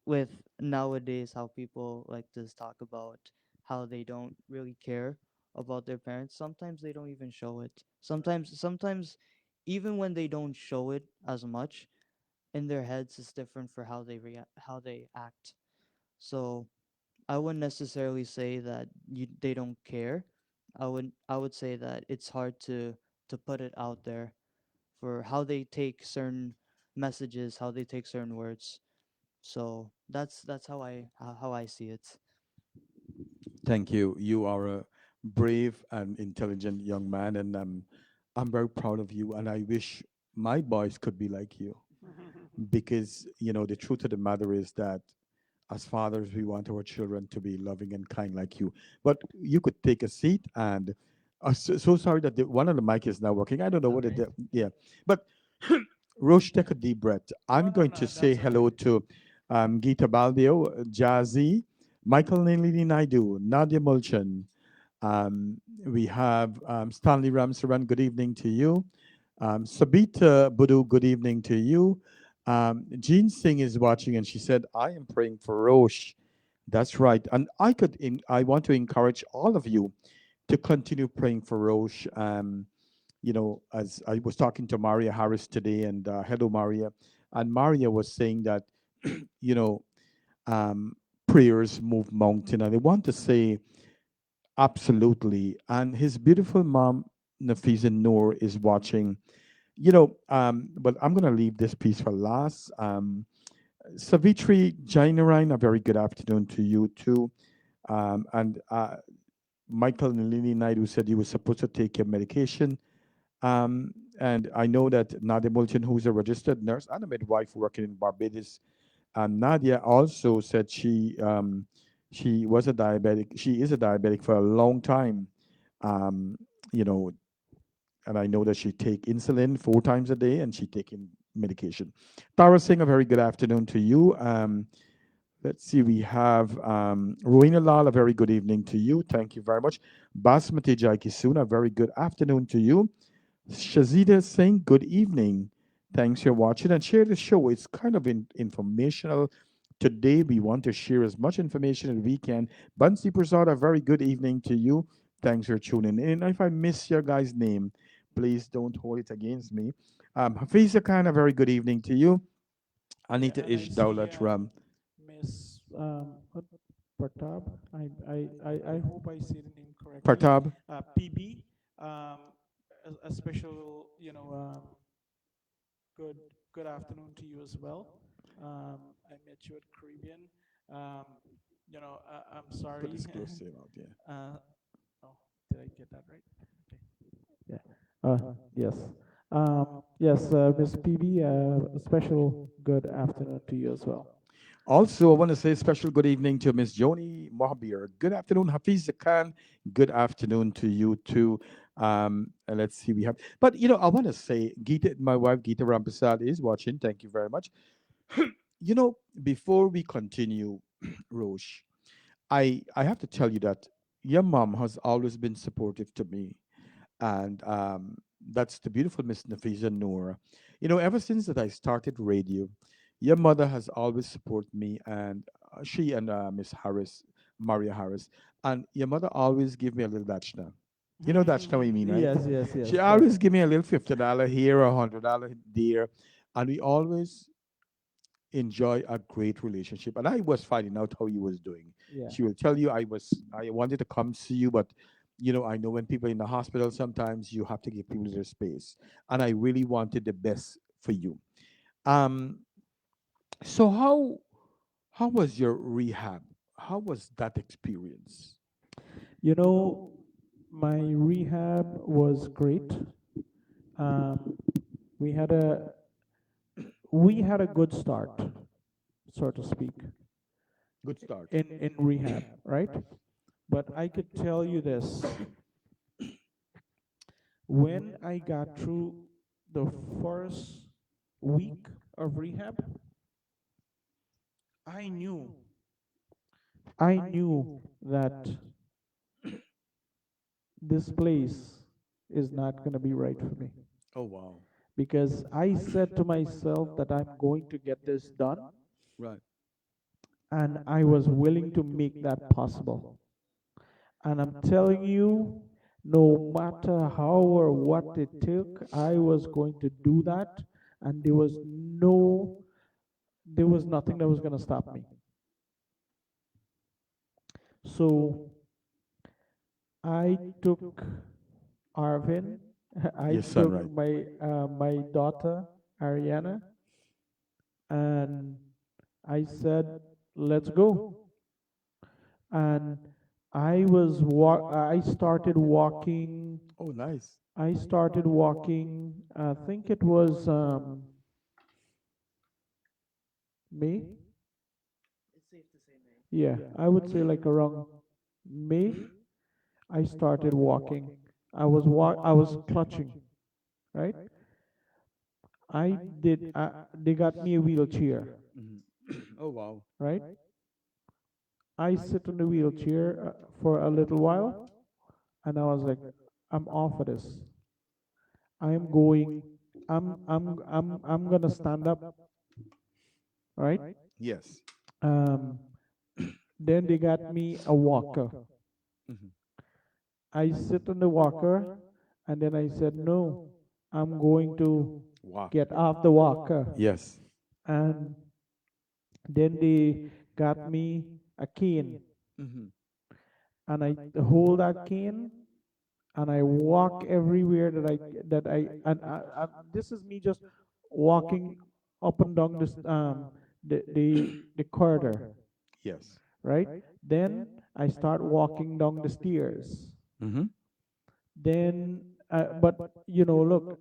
with nowadays how people like to talk about how they don't really care about their parents, sometimes they don't even show it. Sometimes even when they don't show it as much, in their heads it's different for how they act. So I wouldn't necessarily say that they don't care. I would say that it's hard to put it out there for how they take certain messages, how they take certain words. So that's how I see it. Thank you. You are a brave and intelligent young man, and I'm very proud of you. And I wish my boys could be like you, because the truth of the matter is that as fathers, we want our children to be loving and kind like you. But you could take a seat, and so sorry that one of the mic is not working. I don't know what it did. Yeah, but Roche, take a deep breath. I'm Oh, no, going to no, say that's hello okay. to Geeta Baldio, Jazzy, Michael Nalini Naidu, Nadia Mulchan. We have Stanley Ramsaran. Good evening to you. Sabita Budu, good evening to you. Jean Singh is watching, and she said, I am praying for Roche. That's right. And I want to encourage all of you to continue praying for Roche. As I was talking to Maria Harris today, and hello, Maria. And Maria was saying that, you know, um, prayers move mountain. And I want to say, absolutely. And his beautiful mom, Nafisa Noor, is watching. But I'm going to leave this piece for last. Savitri Jainarine, a very good afternoon to you too. And Michael Nalini Naidu said he was supposed to take your medication. And I know that Nadia Moulton, who's a registered nurse and a midwife working in Barbados, and Nadia also said she was a diabetic. She is a diabetic for a long time. Um, you know, and I know that she take insulin 4 times a day, and she taking medication. Tara Singh, a very good afternoon to you. Let's see, we have Rowena Lal, a very good evening to you. Thank you very much. Basmati Jaikisuna, a very good afternoon to you. Shazida saying good evening. Thanks for watching and share the show. It's kind of informational. Today we want to share as much information as we can. Bansi Prasad, a very good evening to you. Thanks for tuning in. If I miss your guy's name, please don't hold it against me. Hafiza Khan, a very good evening to you. Yeah, Anita and I Ish see Daulat Ram. Miss what, Pratab. I hope I say the name correctly. Partab. PB. Um, a special, good afternoon to you as well. I met you at Caribbean. Um, I'm Put sorry. this close to your mouth, yeah. uh, oh, did I get that right? Okay. Yeah. Yes. Yes, Miss PB, a special good afternoon to you as well. Also, I want to say a special good evening to Miss Joni Mohabir. Good afternoon, Hafiz Khan. Good afternoon to you too. And let's see, we have, but I want to say, Geeta, my wife Geeta Rampersad is watching. Thank you very much. Before we continue, Roche, I have to tell you that your mom has always been supportive to me, and that's the beautiful Miss Nafisa Noor. Ever since that I started radio, your mother has always supported me, and she and Miss Harris, Maria Harris, and your mother always give me a little dachshund. You know dachshund, what you mean, right? Yes, yes, She yes. always give me a little $50 here, $100 there, and we always enjoy a great relationship. And I was finding out how you was doing. Yeah. She will tell you I wanted to come see you, but I know when people in the hospital sometimes you have to give people their space. And I really wanted the best for you. Um so how was your rehab? How was that experience? You know, my rehab was great. Um, we had a good start, so to speak, Good start. in rehab, right? But I could tell you this: when I got through the first week of rehab, I knew, I knew that this place is not going to be right for me, Oh wow. because I said to myself that I'm going to get this done, Right. and I was willing to make that possible. And I'm telling you, no matter how or what it took, I was going to do that, and there was nothing that was going to stop me. So I took Arvin, I Your son, took right? my daughter Ariana, and I said, "Let's go." And I started walking. Oh nice. I started walking. I think it was May. It's safe to say May. Yeah, I would say like around May. I started walking. I was clutching, right? I did. They got me a wheelchair, Mhm. Oh wow. right? I sit in the wheelchair for a little while, and I was like, I'm off of this. I am going. I'm gonna stand up, right? Yes. Um, Then they got me a walker. Mhm. I sit on the walker, and then I said, no, I'm going to Wow. get off the walker. Yes. And then they got me a cane, Hmm. and I hold that cane and I walk everywhere and this is me just walking up and down the corridor, Yes. right? Then I start walking down the stairs. Hmm. Then, but look,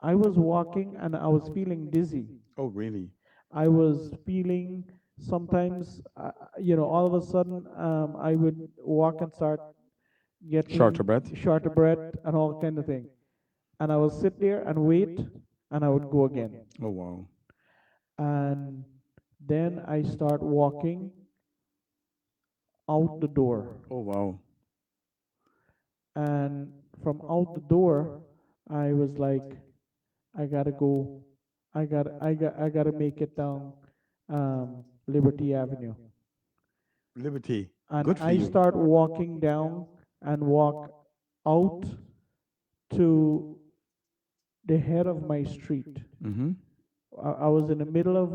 I was walking and I was feeling dizzy. Oh, really? I was feeling sometimes, all of a sudden, I would walk and start Shorter getting breath. short of breath and all kind of thing. And I will sit there and wait, and I would go again. Oh, wow. And then I start walking out the door. Oh, wow. And from out the door, I was like, I gotta go. I gotta make it down Liberty Avenue. Liberty. And Good for I you. start walking down and walk out to the head of my street. Hmm. I was in the middle of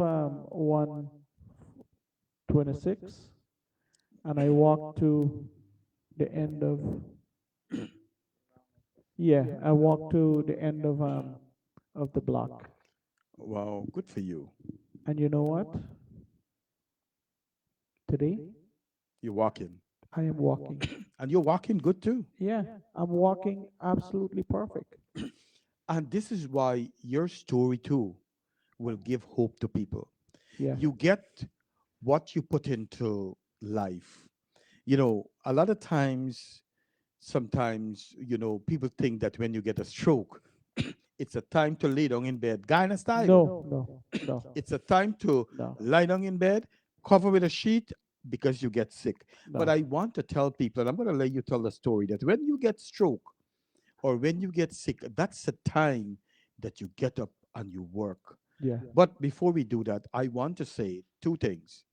126, and I walked to the end of, yeah, I walked to the end of the block. Wow. Good for you. And you know what? Today You're walking. I am walking. And you're walking good too. Yeah, I'm walking absolutely perfect. And this is why your story too will give hope to people. Yeah. You get what you put into life. A lot of times, sometimes, people think that when you get a stroke, it's a time to lay down in bed, Guyana style. No, no, no, It's a time to no, lie down in bed, cover with a sheet because you get sick. But no. I want to tell people, and I'm going to let you tell the story, that when you get stroke or when you get sick, that's the time that you get up and you work. Yeah. But before we do that, I want to say two things.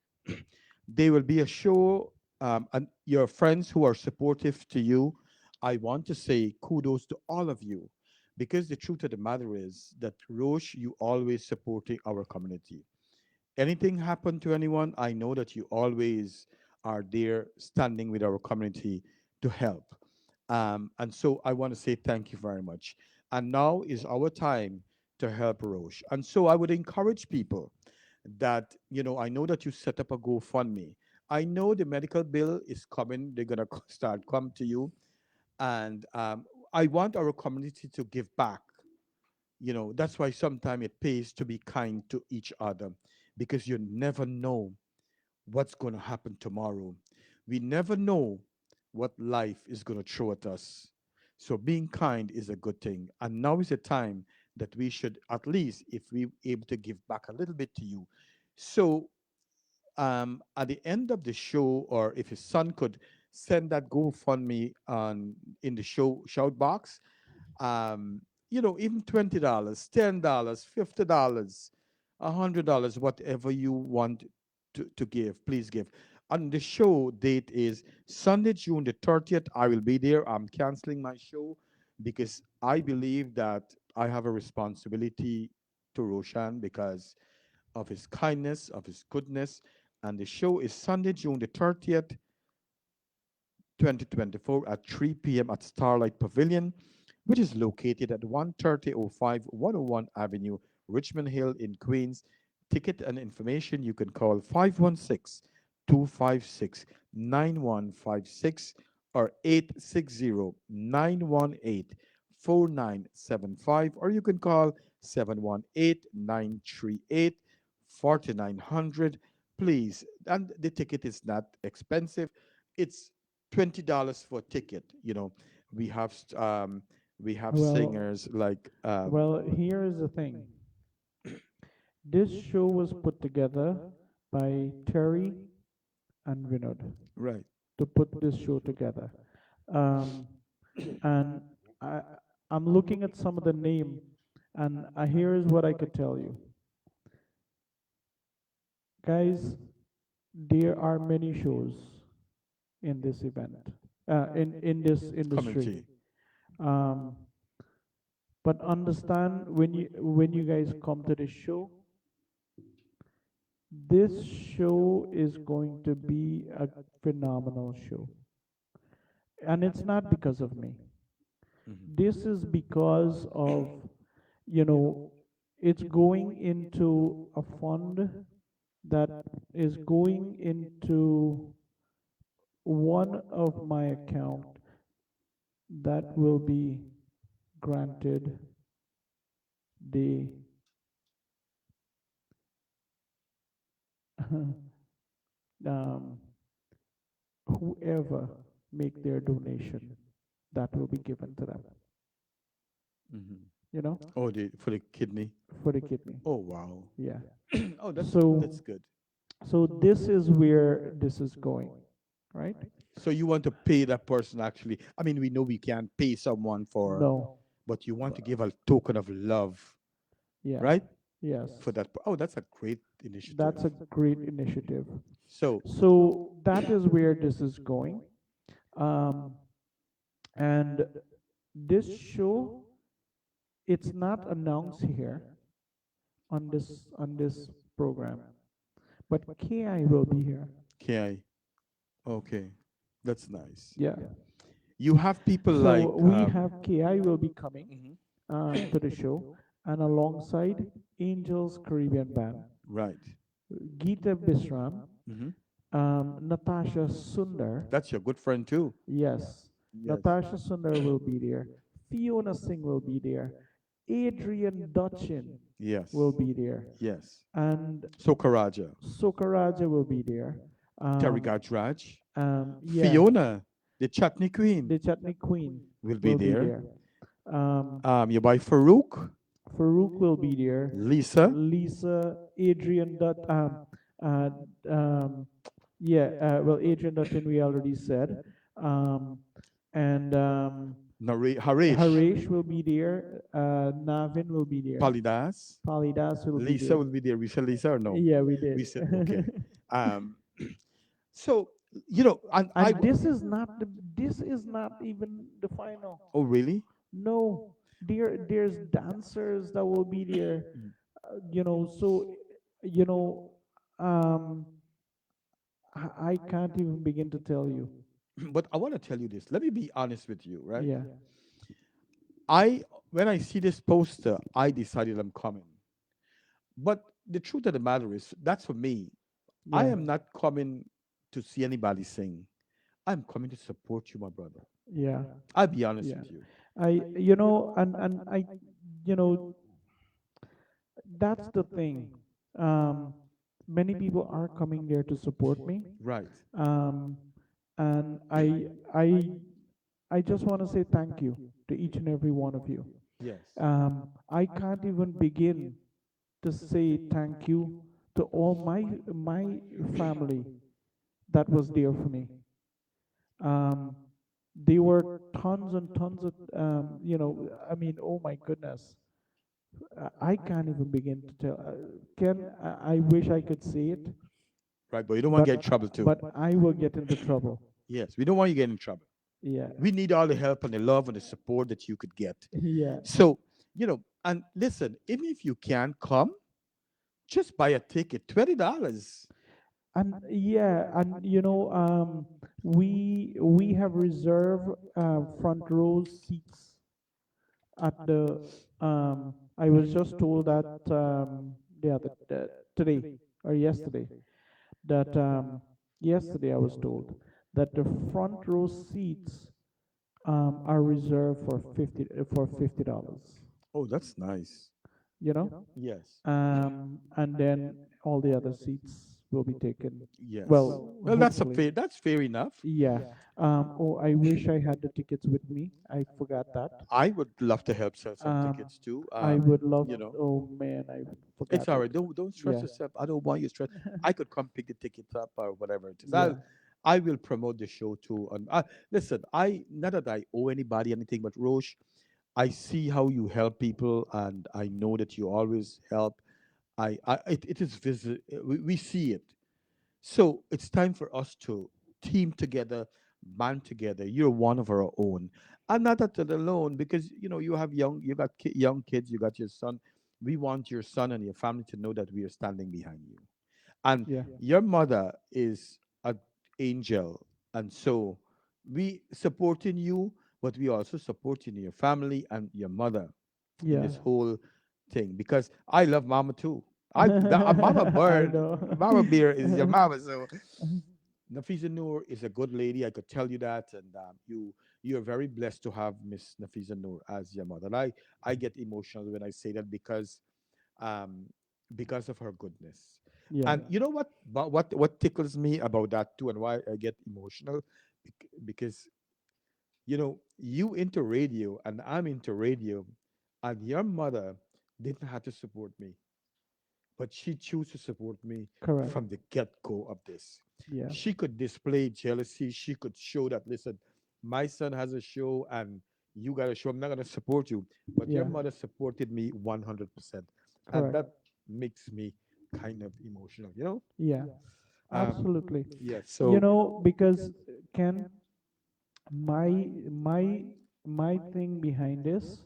There will be a show, and your friends who are supportive to you. I want to say kudos to all of you, because the truth of the matter is that Roche, you always supporting our community. Anything happen to anyone, I know that you always are there standing with our community to help. And so I want to say thank you very much. And now is our time to help Roche. And so I would encourage people that, I know that you set up a GoFundMe. I know the medical bill is coming. They're going to start come to you. And I want our community to give back. That's why sometimes it pays to be kind to each other, because you never know what's going to happen tomorrow. We never know what life is going to throw at us. So being kind is a good thing. And now is the time that we should, at least if we're able to give back a little bit to you. So at the end of the show, or if his son could send that GoFundMe on in the shout box, um, even $20, $10, $50, $100, whatever you want to give, please give. And the show date is Sunday, June the 30th. I will be there. I'm canceling my show because I believe that I have a responsibility to Roshan because of his kindness, of his goodness. And the show is Sunday, June the 30th, 2024 at 3 p.m. at Starlight Pavilion, which is located at 13005 101 Avenue, Richmond Hill in Queens. Ticket and information you can call 516 256 9156 or 860 918 4975, or you can call 718 938 4900. Please, and the ticket is not expensive. It's $20 for a ticket. We have we have Well, singers like well, here is the thing. This show was put together by Terry and Vinod right. to put this show together. Um, and I, I'm looking at some of the name, and here is what I could tell you, guys. there are many shows in this event, in this industry. Community. Um, but understand, when you guys come to the show, this show is going to be a phenomenal show, and it's not because of me. Mhm. This is because of, you know, it's going into a fund that is going into one of my account that will be granted the um, whoever make their donation, that will be given to them, Mhm. you know, Oh, for the kidney. for the kidney. Oh, wow. Yeah. Oh, So that's good. so this is where this is going, right? So you want to pay that person actually. I mean, we know we can't pay someone for, No. but you want to give a token of love, Yeah. right? Yes. For that. Oh, that's a great initiative. That's a great initiative. So, So that is where this is going. Um, and this show, it's not announced here on this program, but KI will be here. KI. Okay, that's nice. Yeah. You have people So like, we have KI will be coming mhm, to the show, and alongside Angels Caribbean Band, right. Geeta Bisram, Hmm. Natasha Sundar. That's your good friend too. Yes, Yes. Natasha Sundar will be there. Fiona Singh will be there. Adrian Dutchin Yes. will be there, Yes. and Sokaraja, Sokaraja will be there. Terry Um, Gajraj, yeah, Fiona, the Chutney Queen, the Chutney Queen will be will be there. there. Um, Your boy Farouk, Farouk will be there. Lisa, Lisa, Adrian Dut, uh, um, yeah, well, Adrian Dutton we already said, um, and Harish, Harish will be there. Navin will be there. Palidas, Palidas will be Lisa there. will be there. We said Lisa or no? Yeah, we did. We said okay. Um, so and And this is not even the final. oh really? No, there's dancers that will be there. So you know, um, I can't even begin to tell you. But I want to tell you this. Let me be honest with you, right? Yeah, I When I see this poster, I decided I'm coming. But the truth of the matter is, that's for me. I yeah, am not coming to see anybody sing. I'm coming to support you, my brother. yeah, I'll be honest yeah. with you. And I, you know, that's the thing. Um, Many people are coming there to support me. Right. Um, and I just want to say thank you to each and every one of you. Yes. I can't even begin to say thank you to all my family that was there for me. Um, there were tons and tons of I mean, oh my goodness, I can't even begin to tell. Ken, I wish I could say it, Right, but you don't want but to get in trouble too. I will get into trouble. Yes, we don't want you to get in trouble. Yeah, We need all the help and the love and the support that you could get. yeah. So, and listen, even if you can't come, just buy a ticket, $20. And yeah, and we have reserved front row seats at the. I was just told that today or yesterday that yesterday I was told that the front row seats are reserved for $50. Oh, that's nice. You know, Yes. and then all the other seats will be taken. Yes. Well, Well, hopefully. that's fair enough. Yeah. Oh, I wish I had the tickets with me. I forgot that. I would love to help sell some Um, tickets too. I would love. You know, Oh man, I it's forgot all it. right. Don't stress Yeah. yourself. I don't want you stress. I could come pick the tickets up or whatever it is. Yeah. I will promote the show too. And listen, I not that I owe anybody anything, but Roche, I see how you help people, and I know that you always help. It is we see it. So it's time for us to team together, band together. You're one of our own, and not that alone, because you have you got young kids, you got your son. We want your son and your family to know that we are standing behind you, and Yeah. your mother is an angel, and so we supporting you, but we also supporting your family and your mother in Yeah. this whole thing because I love mama too. Mama I bird, know. mama bear is your mama. So Nafisa Noor is a good lady. I could tell you that, and you are very blessed to have Miss Nafisa Noor as your mother. And I get emotional when I say that um because of her goodness. Yeah. And you know what? But what tickles me about that too, and why I get emotional, because you into radio and I'm into radio, and your mother didn't have to support me, but she chose to support me Correct. from the get-go of this. Yeah. She could display jealousy. She could show that, listen, my son has a show and you got a show. I'm not going to support you. But your Yeah. mother supported me 100%. And Correct. that makes me kind of emotional. Yeah. Um, Absolutely. yeah, You so, know, because Ken, my my my thing behind this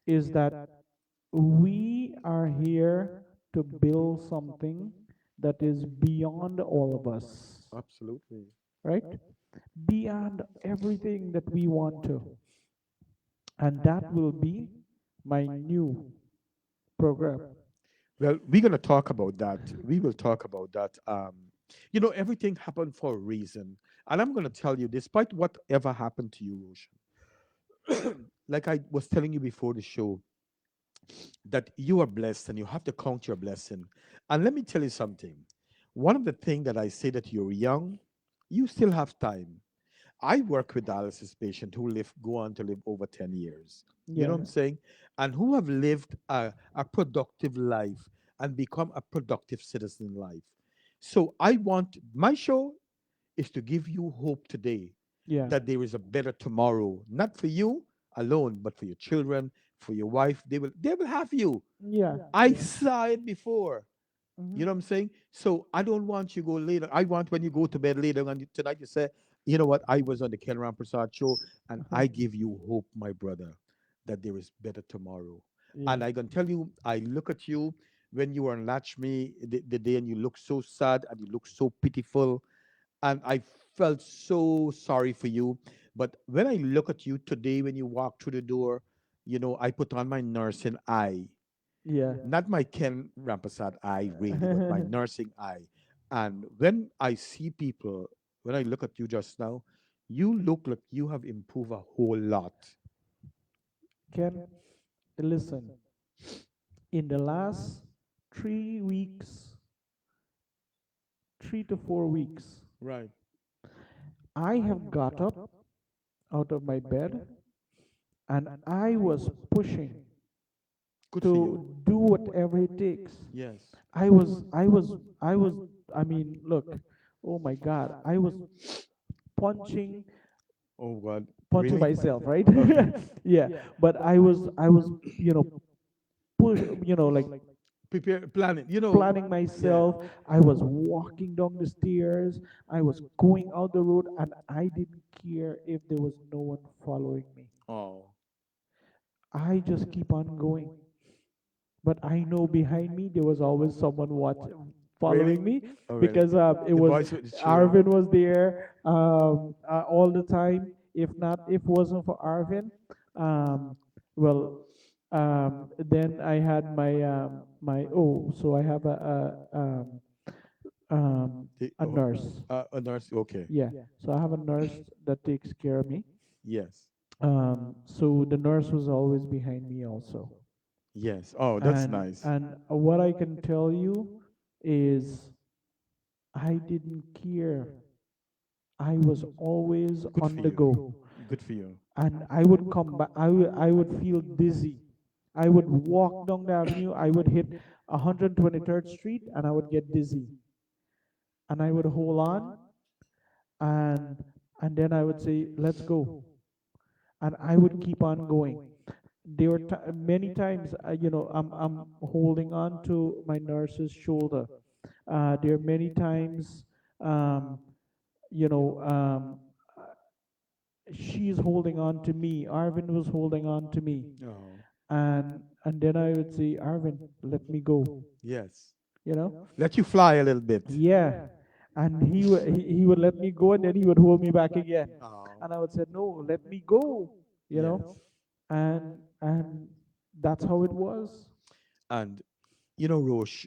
is that we are here to build something that is beyond all of us, absolutely. right? Beyond everything that we want to. And that will be my new program. Well, we're going to talk about that. We will talk about that. Everything happened for a reason. And I'm going to tell you, despite whatever happened to you, Roshan, like I was telling you before the show, that you are blessed and you have to count your blessing. And let me tell you something. One of the things that I say that you're young, you still have time. I work with dialysis patients who go on to live over 10 years. You know Yeah. what I'm saying? And who have lived a productive life and become a productive citizen in life. So I want my show is to give you hope today Yeah. that there is a better tomorrow, not for you alone, but for your children, for your wife. They will have you. Yeah. I Yeah. saw it before. Hmm. You know what I'm saying? So I don't want you go later. I want when you go to bed later on tonight, you say, you know what? I was on the Ken Rampersaud show and Uh-huh. I give you hope, my brother, that there is better tomorrow. Yeah. And I can tell you, I look at you when you were on Latch Me the day and you look so sad and you look so pitiful. And I felt so sorry for you. But when I look at you today, when you walk through the door, I put on my nursing eye, Yeah. not my Ken Rampersad eye, really, but my nursing eye. And when I see people, when I look at you just now, you look like you have improved a whole lot. Ken, listen, in the last 3 weeks, 3 to 4 weeks, Right. I have got up out of my bed and I was pushing Good for to you. do whatever it takes. Yes. I was, I was, I was, I mean, look, oh my God, I was punching, Oh God. punching Really? myself, right? Okay. Yeah, but I was, you know, push, like Prepare, plan it. planning Yeah. myself. I was walking down the stairs. I was going out the road, and I didn't care if there was no one following me. Oh. I just keep on going. But I know behind me there was always someone Really? following me, Oh, really? because it The was voice with the cheer. Arvin was there, all the time. If wasn't for Arvin, um, well, then I had my so I have um, a Oh, nurse. a nurse. Okay. Yeah, so I have a nurse that takes care of me. Yes. So the nurse was always behind me also. Yes. Oh, that's and nice. and what I can tell you is I didn't care. I was always Good on for the you. go, Good for you. and I would come back. I would feel dizzy. I would walk down the avenue. I would hit 123rd Street, and I would get dizzy, and I would hold on, and then I would say, "Let's go," and I would keep on going. There were many times, I'm holding on to my nurse's shoulder, There are many times, um, you know, she's holding on to me. Arvin was holding on to me, Oh, and then I would say, Arvin, let me go. yes. You know, Let you fly a little bit. yeah. And he would let me go, and then he would hold me back again, Oh, and I would say, no, let me go. You yes. know, and that's how it was. And Rosh,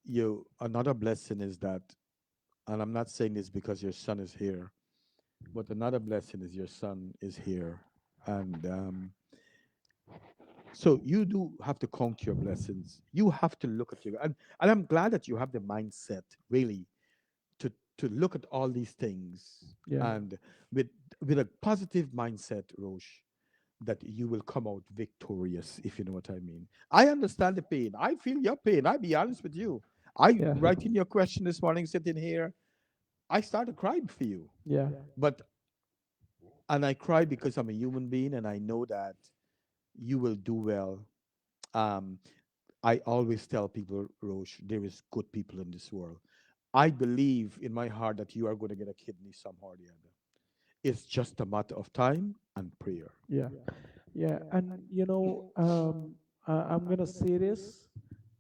you another blessing is that, and I'm not saying this because your son is here, but another blessing is your son is here, and so you do have to count your blessings. You have to look at your and I'm glad that you have the mindset really to look at all these things Yeah, and with a positive mindset, Roche, that you will come out victorious, if you know what I mean. I understand the pain. I feel your pain. I'll be honest with you. I yeah, writing your question this morning, sitting here, I started crying for you. yeah, But and I cry because I'm a human being and I know that you will do well. Um, I always tell people, Roche, there is good people in this world. I believe in my heart that you are going to get a kidney somehow or the other. It's just a matter of time and prayer. yeah, yeah. And I'm gonna say this,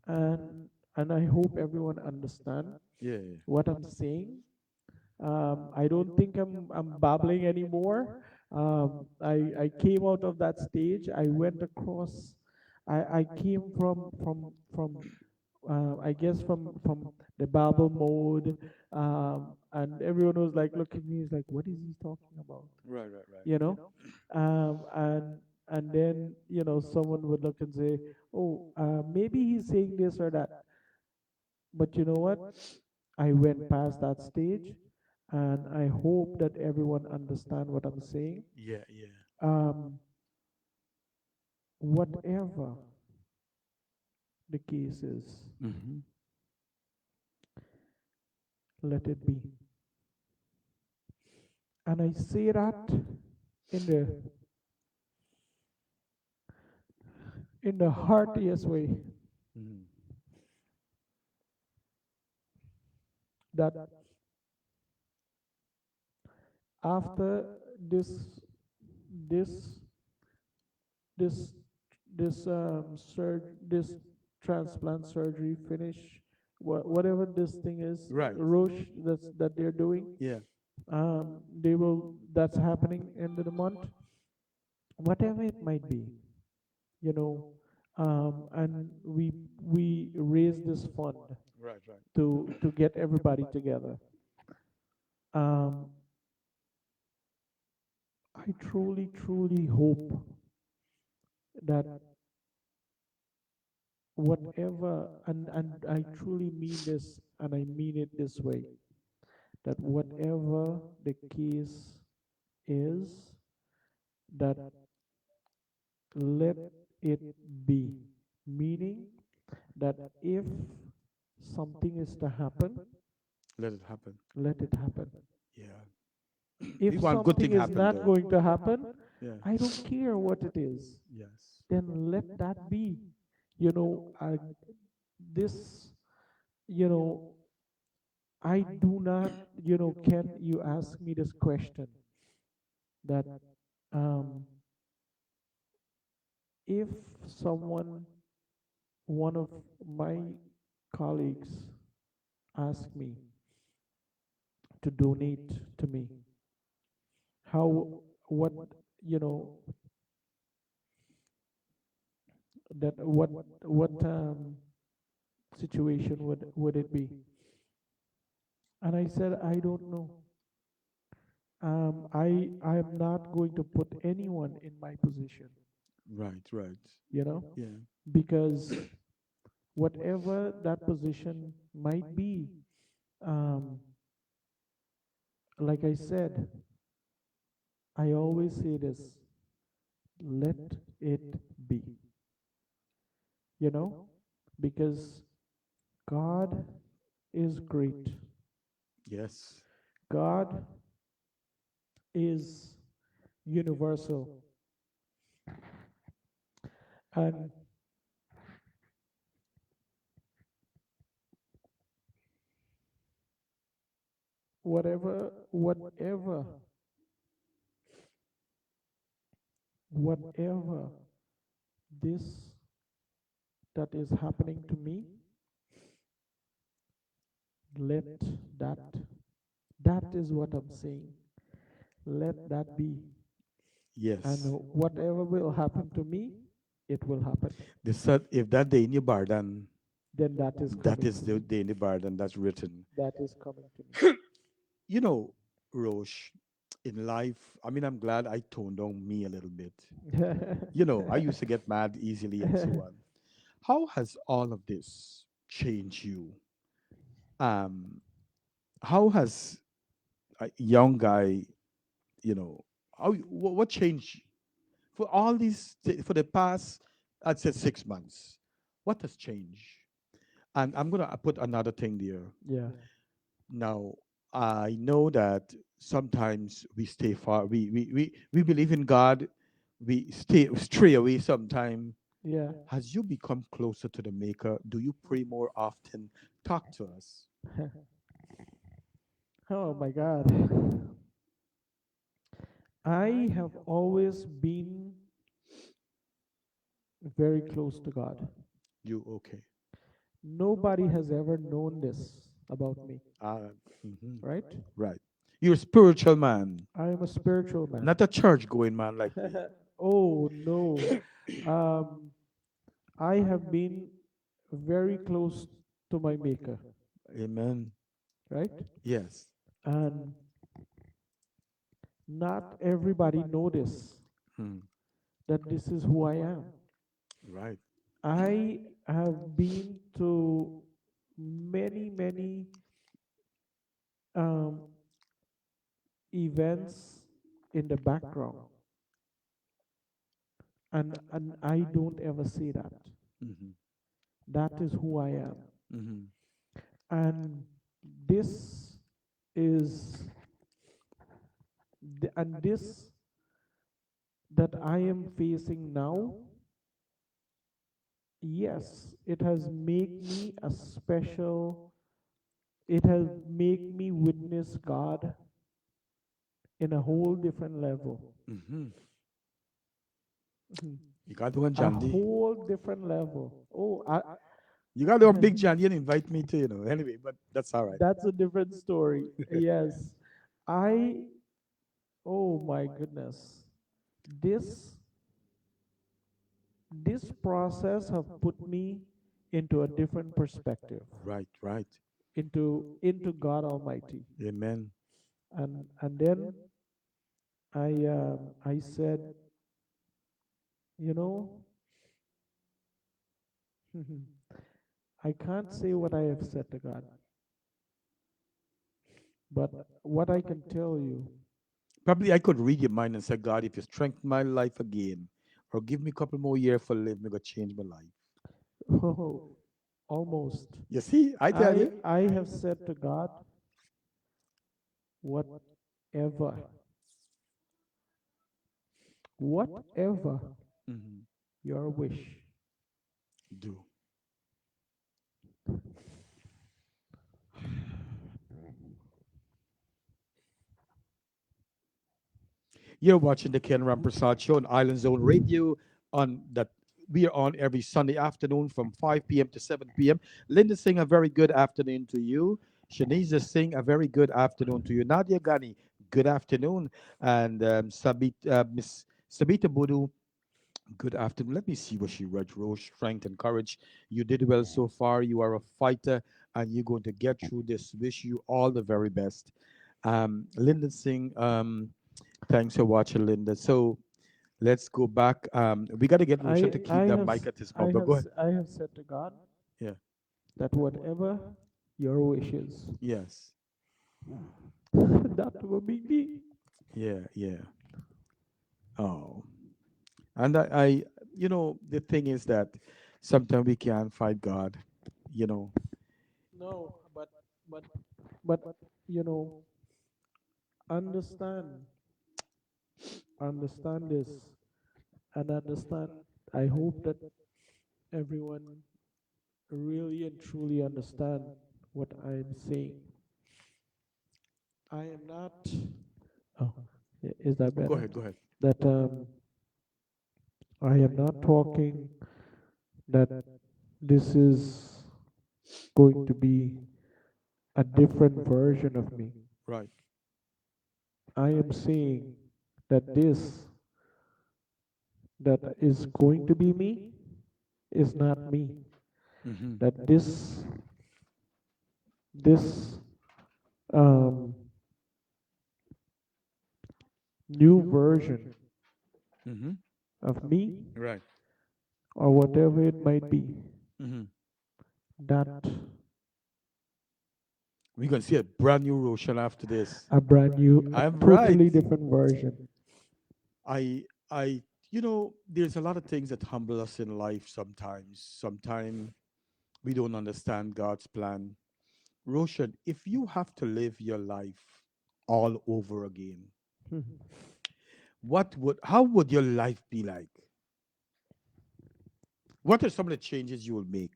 and I hope everyone understand Yeah, yeah. what I'm saying. I don't think I'm babbling anymore. I came out of that stage. I went across. I came from I guess from the babble mode, and everyone was like, look at me. He's like, what is he talking about? Right, right, right. You know, um, and and then someone would look and say, oh, maybe he's saying this or that. But you know what? I went past that stage, and I hope that everyone understand what I'm saying. Yeah, yeah. Um, whatever the case is, Mm-hmm. let it be. And I say that in the heartiest way, Mm-hmm. that after this this this this transplant surgery finish, whatever this thing is, Right. Roche, that they're doing, Yeah. they will that's happening end of the month, whatever it might be, you know and we raise this fund Right, right. to get everybody together. um I truly hope that whatever, and I truly mean this, and I mean it this way, that whatever the case is, that let it be. Meaning that if something is to happen, Let it happen. let it happen. Yeah. We If want good something thing is happen not though. going to happen, Yeah. I don't care what it is, Yes. then let that be. You know, this, you know, I do not, can you ask me this question that um, if someone, one of my colleagues, ask me to donate to me, how, what, you know, that what situation would it be? And I said, I don't know. I'm not going to put anyone in my position, Right, right. you know, Yeah. because whatever that position might be, um, like I said, I always say this: let it be, you know, because God is great. Yes. God is universal, and whatever this that is happening to me, let that, that is what I'm saying. Let that be. And Yes. whatever will happen to me, it will happen. They said if that day in your bar, then Then that is that coming is to the me. day in the bar, then that's written. That is coming to You know, Roche, in life, I mean, I'm glad I toned down me a little bit. You know, I used to get mad easily and so me. on. How has all of this changed you? Um, how has a young guy, you know, what changed for all these, for the past, I'd say 6 months? What has changed? And I'm going to put another thing there. Yeah. Now, I know that sometimes we stay far, we believe in God, we stray away sometime. Yeah. Has you become closer to the Maker? Do you pray more often? Talk to us. Oh my God. I have always been very close to God. You okay? Nobody has ever known this about me, Uh, mhm. right? Right. You're a spiritual man, I am a spiritual man. not a church going man like me. Oh no. Um, I have been very close to my maker, Amen. right? Yes. And not everybody notice Hmm. that this is who I am. Right. I have been to many um, events in the background, and I don't ever say that. Hmm. That is who I am, Hmm. and this is and this that I am facing now. Yes, it has made me a special. It has made me witness God in a whole different level. Hmm. Mhm. You got the one, A Jandy. whole different level. Oh, You got the one big Jandy and invite me to, anyway, but that's all right. that's a different story. Yes. I, oh my goodness. This this process have put me into a different perspective, Right, right. into God Almighty. Amen. And then I said, you know, I can't say what I have said to God, but what I can tell you, Probably I could read your mind and say, God, if you strengthen my life again, or give me a couple more years for live, me go change my life. oh, almost. You see, I tell you. I have said to God, whatever, whatever Hmm. your wish. Do. You're watching the Ken Rampersaud Show on Island Zone Radio on that we are on every Sunday afternoon from 5 p.m. to 7 p.m. Linda Singh, a very good afternoon to you. Shaniza Singh, a very good afternoon to you. Nadia Gani, good afternoon. And Miss Sabita Budu, good afternoon. Let me see what she wrote. Rose, strength and courage. You did well so far. You are a fighter and you're going to get through this. Wish you all the very best. Linda Singh, thanks for watching, Linda. So let's go back. We got to get Roshan to keep the mic at his mouth. But go ahead. I have said to God Yeah. that whatever your wishes, Yes. that will be me. Yeah. Yeah. Oh. And the thing is that sometimes we can't fight God. You know. No, but but you know, understand understand this and understand. I hope that everyone really and truly understand what I'm saying. I am not. Oh, is that Go better? ahead, go ahead. That I am not talking that this is going to be a different version of me. Right. I am saying that this that is going to be me is not me. Mm-hmm. That this um, new version Mm-hmm. of me Right. or whatever it might be, Mm-hmm. that We're gonna see a brand new Roshan after this. a brand new, a I'm right. totally different version. I, there's a lot of things that humble us in life sometimes. Sometimes we don't understand God's plan. Roshan, if you have to live your life all over again, how would your life be like? What are some of the changes you will make?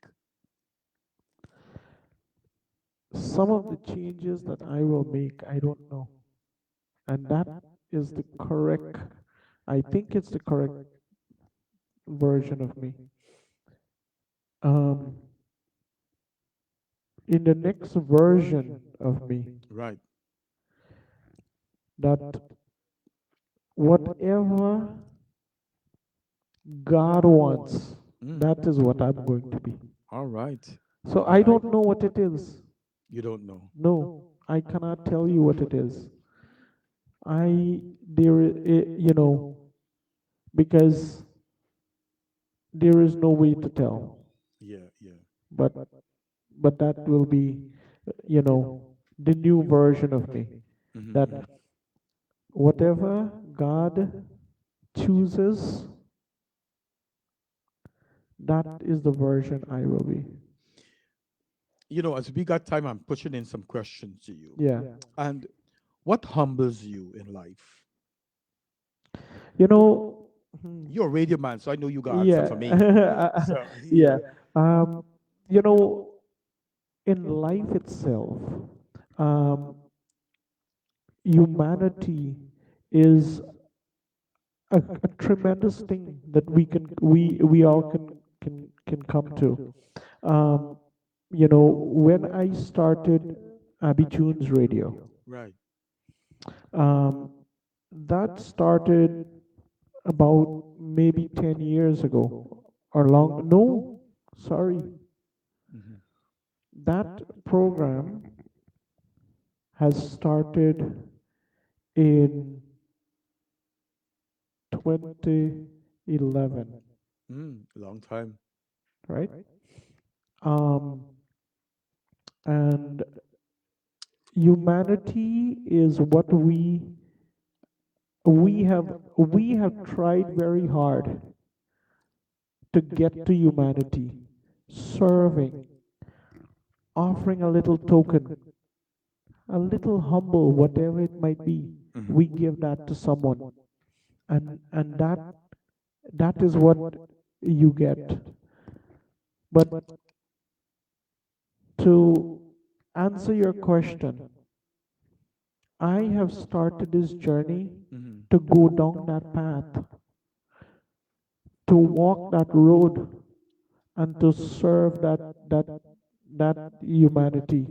Some of the changes that I will make, I don't know. And that is the correct, I think it's the correct version of me. Um, in the next version of me, Right. that whatever God wants, Mm. that is what I'm going to be. All right. So I I like. don't know what it is. You don't know. No, I cannot tell you what it is. Because there is no way to tell. Yeah, yeah. But that will be, you know, the new version of me. That Mm-hmm. whatever God chooses, that is the version I will be. As we got time, I'm pushing in some questions to you. Yeah. And what humbles you in life? You know, You're a radio man, so I know you got answer for me. yeah. So Yeah. yeah. You know, in life itself, um, humanity is a tremendous thing that we all can come to. Um, when I started Abby Tunes Radio, Right. um, that started about maybe 10 years ago or long. No, sorry, Hmm. that program has started in 2011, Long time. right? Um, and humanity is what we have tried very hard to get to humanity, serving, offering a little token, a little humble, whatever it might be. Hmm. We give that to someone, and that is what you get. But to answer your question, I have started this journey Hmm. to go down that path, to walk that road, and to serve that humanity.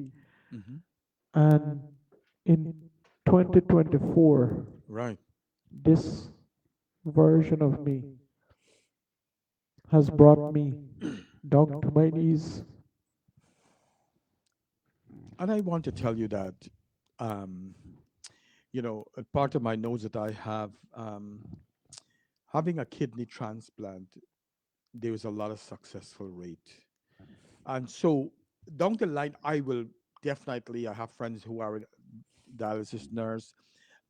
Hmm. And in 2024, Right. this version of me has brought me down to my knees. And I want to tell you that, um, a part of my nose that I have, having a kidney transplant, there is a lot of successful rate. And so down the line, I will definitely, I have friends who are dialysis nurse.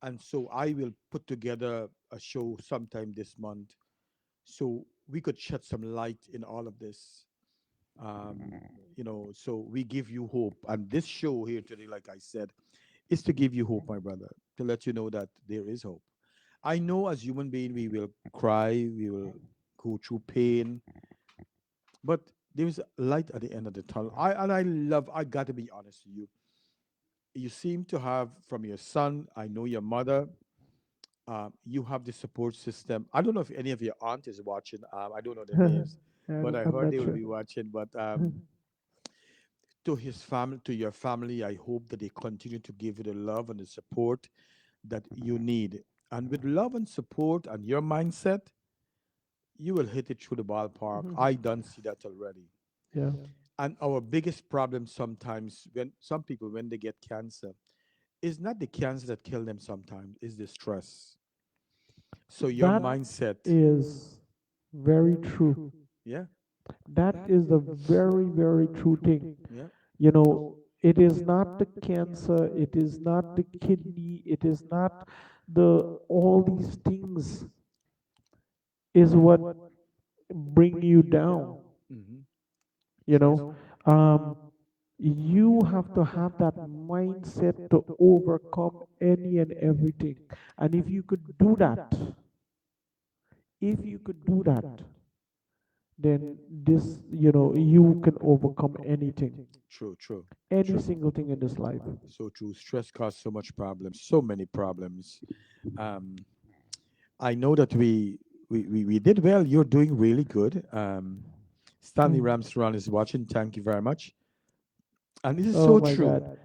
And so I will put together a show sometime this month so we could shed some light in all of this. So we give you hope. And this show here today, like I said, is to give you hope, my brother, to let you know that there is hope. I know as human being we will cry, we will go through pain, but there is light at the end of the tunnel. I got to be honest with you. You seem to have from your son, I know your mother, you have the support system. I don't know if any of your aunt is watching. I don't know the names, but I I'm heard not they will sure. be watching. But to his family, to your family, I hope that they continue to give you the love and the support that you need. And with love and support and your mindset, you will hit it through the ballpark. I don't see that already. Yeah. And our biggest problem sometimes when some people when they get cancer is not the cancer that kill them sometimes, is the stress. So your That mindset, is very true. yeah, That is the very, very true thing. yeah, It is not the cancer, it is not the kidney, it is not the all these things is what bring you down. hmm, You know, um, you have to have that mindset to overcome any and everything. And if you could do that, then you can overcome anything, true, true, any true. single thing in this life. So true. Stress causes so much problems, so many problems. Um, I know that we did well. You're doing really good. Stanley Mm. Ramsron is watching. Thank you very much. And this is Oh so my true. God.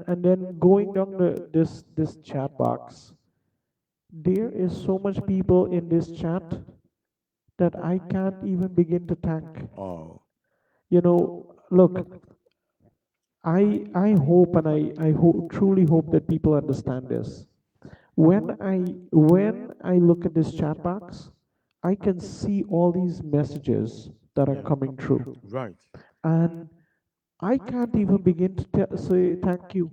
And then going down this chat box, there is so much people in this chat that I can't even begin to thank. Oh, Look, I hope and truly hope that people understand this. When I look at this chat box, I can see all these messages that are yeah, coming through, right. and I can't even begin to say thank you,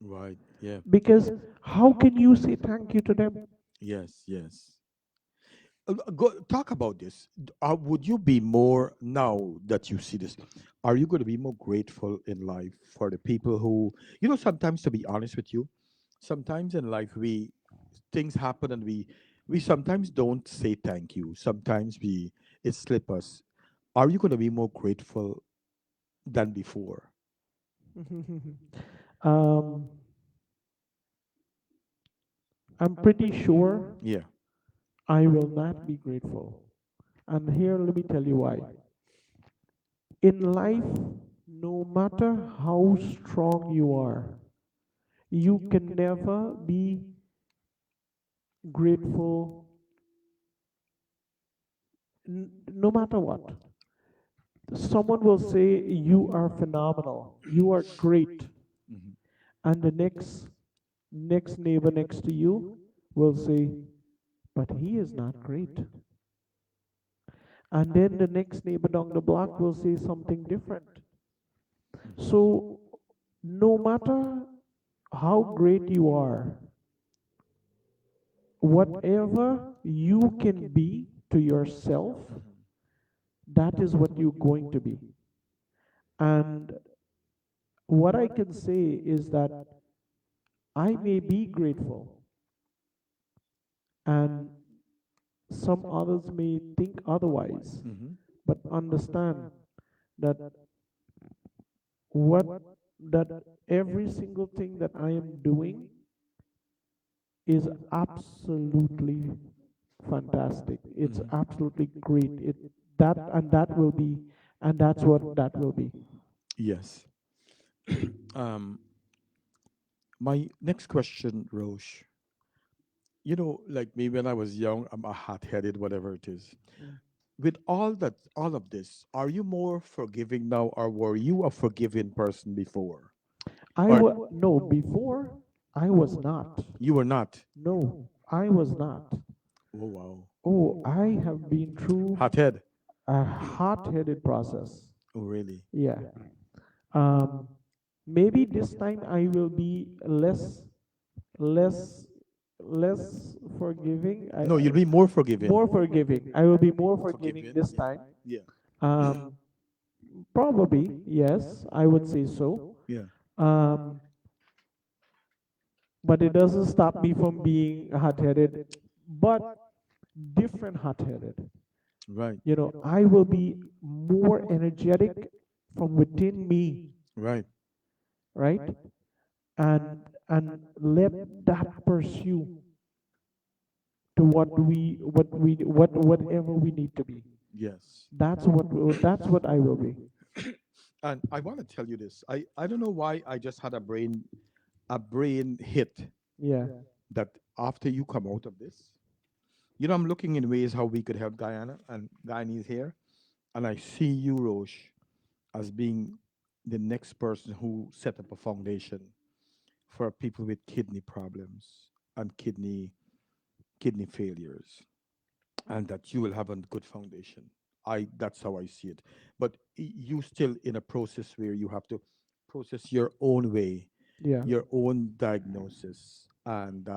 Right. Yeah. because how can you say thank you to them? Yes. Yes. Go talk about this. Would you be more now that you see this? Are you going to be more grateful in life for the people who, sometimes to be honest with you, sometimes in life we things happen and we sometimes don't say thank you. Sometimes we it slip us. Are you going to be more grateful than before? um, I'm pretty sure Yeah. I will not be grateful. And here, let me tell you why. In life, no matter how strong you are, you can never be grateful no matter what. Someone will say, "You are phenomenal, you are great," Mhm. and the next neighbor next to you will say, "But he is not great." And then the next neighbor down the block will say something different. So, no matter how great you are, whatever you can be to yourself, that is what you're going to be. And what I can say is that I may be grateful, and some others may think otherwise, Mhm. but understand that what that every single thing that I am doing is absolutely fantastic. It's Mhm. absolutely great. That will be, and that's what that will be. Yes. um, my next question, Roche. Like me when I was young, I'm a hot-headed, whatever it is. Mm. With all of this, are you more forgiving now, or were you a forgiving person before? Or No, before I was not. you were not? No, I was not. Oh wow. Oh, I have been through Hothead. a hot-headed process. Oh really? Yeah. Um, Maybe this time I will be less, less forgiving. No, you'll be more forgiving. More forgiving. I will be more forgiving Forgiving, this yeah. time. Yeah. Um, Probably, yes, I would say so. Yeah. Um, but it doesn't stop me from being hot-headed, but different hot-headed. Right. I will be more energetic from within me. Right. right? And let that pursue to whatever we need to be. Yes. That's what I will be. And I want to tell you this. I don't know why I just had a brain hit Yeah. that after you come out of this, I'm looking in ways how we could help Guyana and Guyanese here. And I see you, Roche, as being the next person who set up a foundation for people with kidney problems and kidney failures, and that you will have a good foundation. That's how I see it. But you still in a process where you have to process your own way, Yeah. your own diagnosis, and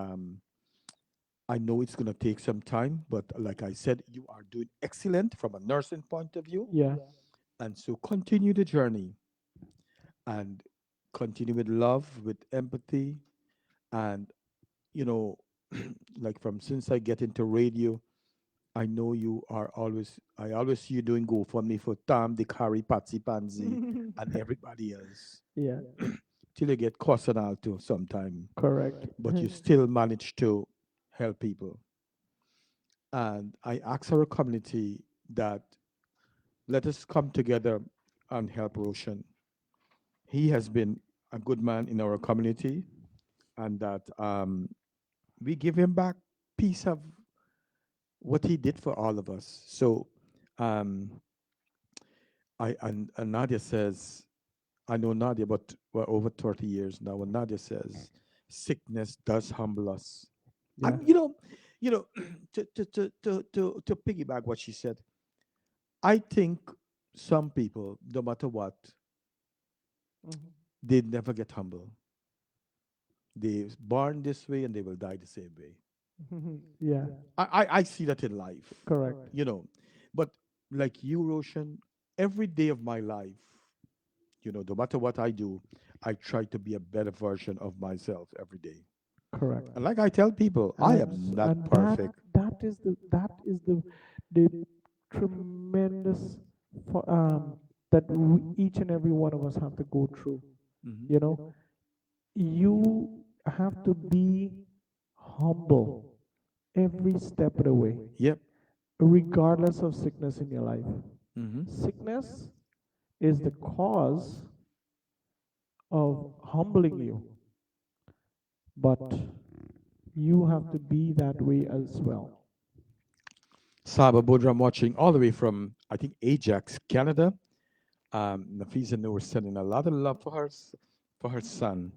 I know it's going to take some time, but like I said, you are doing excellent from a nursing point of view. Yeah. And so continue the journey and continue with love, with empathy. And, you know, like from since I get into radio, I know I always see you doing GoFundMe for Tom, Dick, Harry, Patsy, Pansy, and everybody else. Yeah. Till you get cost and all too sometime. Correct. But you still manage to help people. And I ask our community that let us come together and help Roshan. He has been a good man in our community, and that we give him back piece of what he did for all of us. So, um, and Nadia says, I know Nadia, but we're over 30 years now. And Nadia says, sickness does humble us. Yeah. I'm, you know, to piggyback what she said, I think some people, no matter what, Mhm. they never get humble. They born this way and they will die the same way. Yeah. I see that in life, Correct. you know. But like you, Roshan, every day of my life, no matter what I do, I try to be a better version of myself every day. Correct. And like I tell people, I am not And perfect. that is the tremendous for, that each and every one of us have to go through. Hmm. You know, you have to be humble every step of the way, Yep. regardless of sickness in your life. Hmm. Sickness is the cause of humbling you, but you have to be that way as well. Saba Bodram watching all the way from, I think, Ajax, Canada. Nafisa Noor sending a lot of love for her son.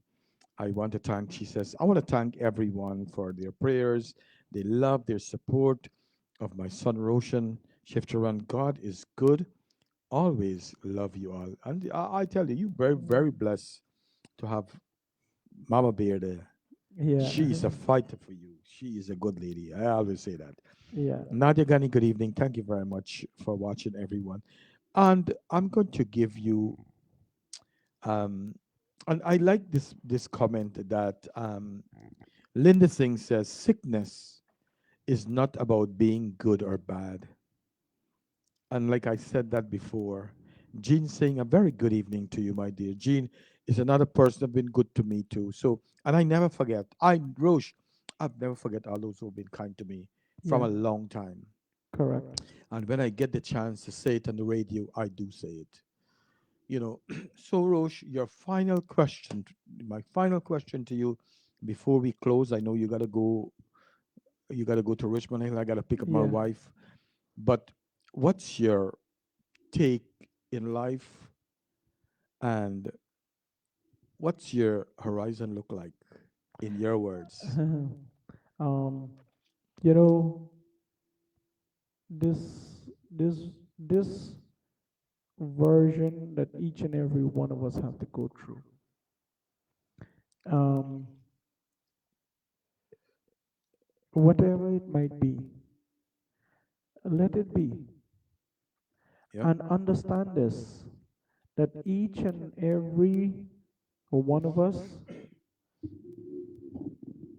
I want to thank, she says, I want to thank everyone for their prayers, their love, their support of my son Roshan Shiwcharran. God is good. Always love you all. And I tell you, you very, very blessed to have Mama Bear there. Yeah. She's a fighter for you. She is a good lady. I always say that. Yeah. Nadia Gani, good evening. Thank you very much for watching, everyone. And I'm going to give you, um, and I like this comment that Linda Singh says, sickness is not about being good or bad. And like I said that before, Jean saying a very good evening to you, my dear. Jean is another person who's been good to me too. So, and I never forget. Roche, I've never forget all those who've been kind to me from Yeah. a long time. Correct. And when I get the chance to say it on the radio, I do say it. You know, so Roche, my final question to you before we close. I know you gotta go to Richmond Hill. I gotta pick up my Yeah. wife. But what's your take in life, and what's your horizon look like in your words? um, you know, this this this version that each and every one of us have to go through. Um, Whatever it might be, let it be, Yep. and understand this, that each and every one of us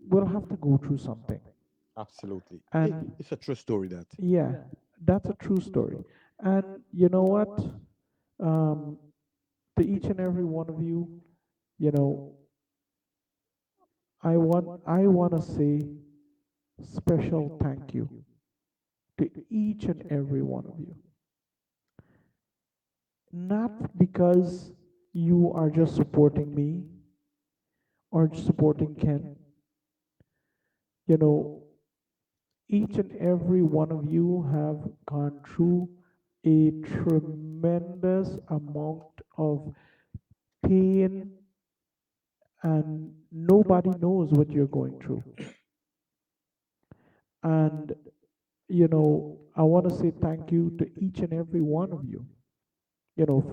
will have to go through something. Absolutely. And It's a true story that. yeah, that's a true story. And you know what? Um, to each and every one of you, You know, I want to say special thank you to each and every one of you. Not because you are just supporting me or supporting Ken. You know, each and every one of you have gone through a tremendous amount of pain, and nobody knows what you're going through. And, I want to say thank you to each and every one of you,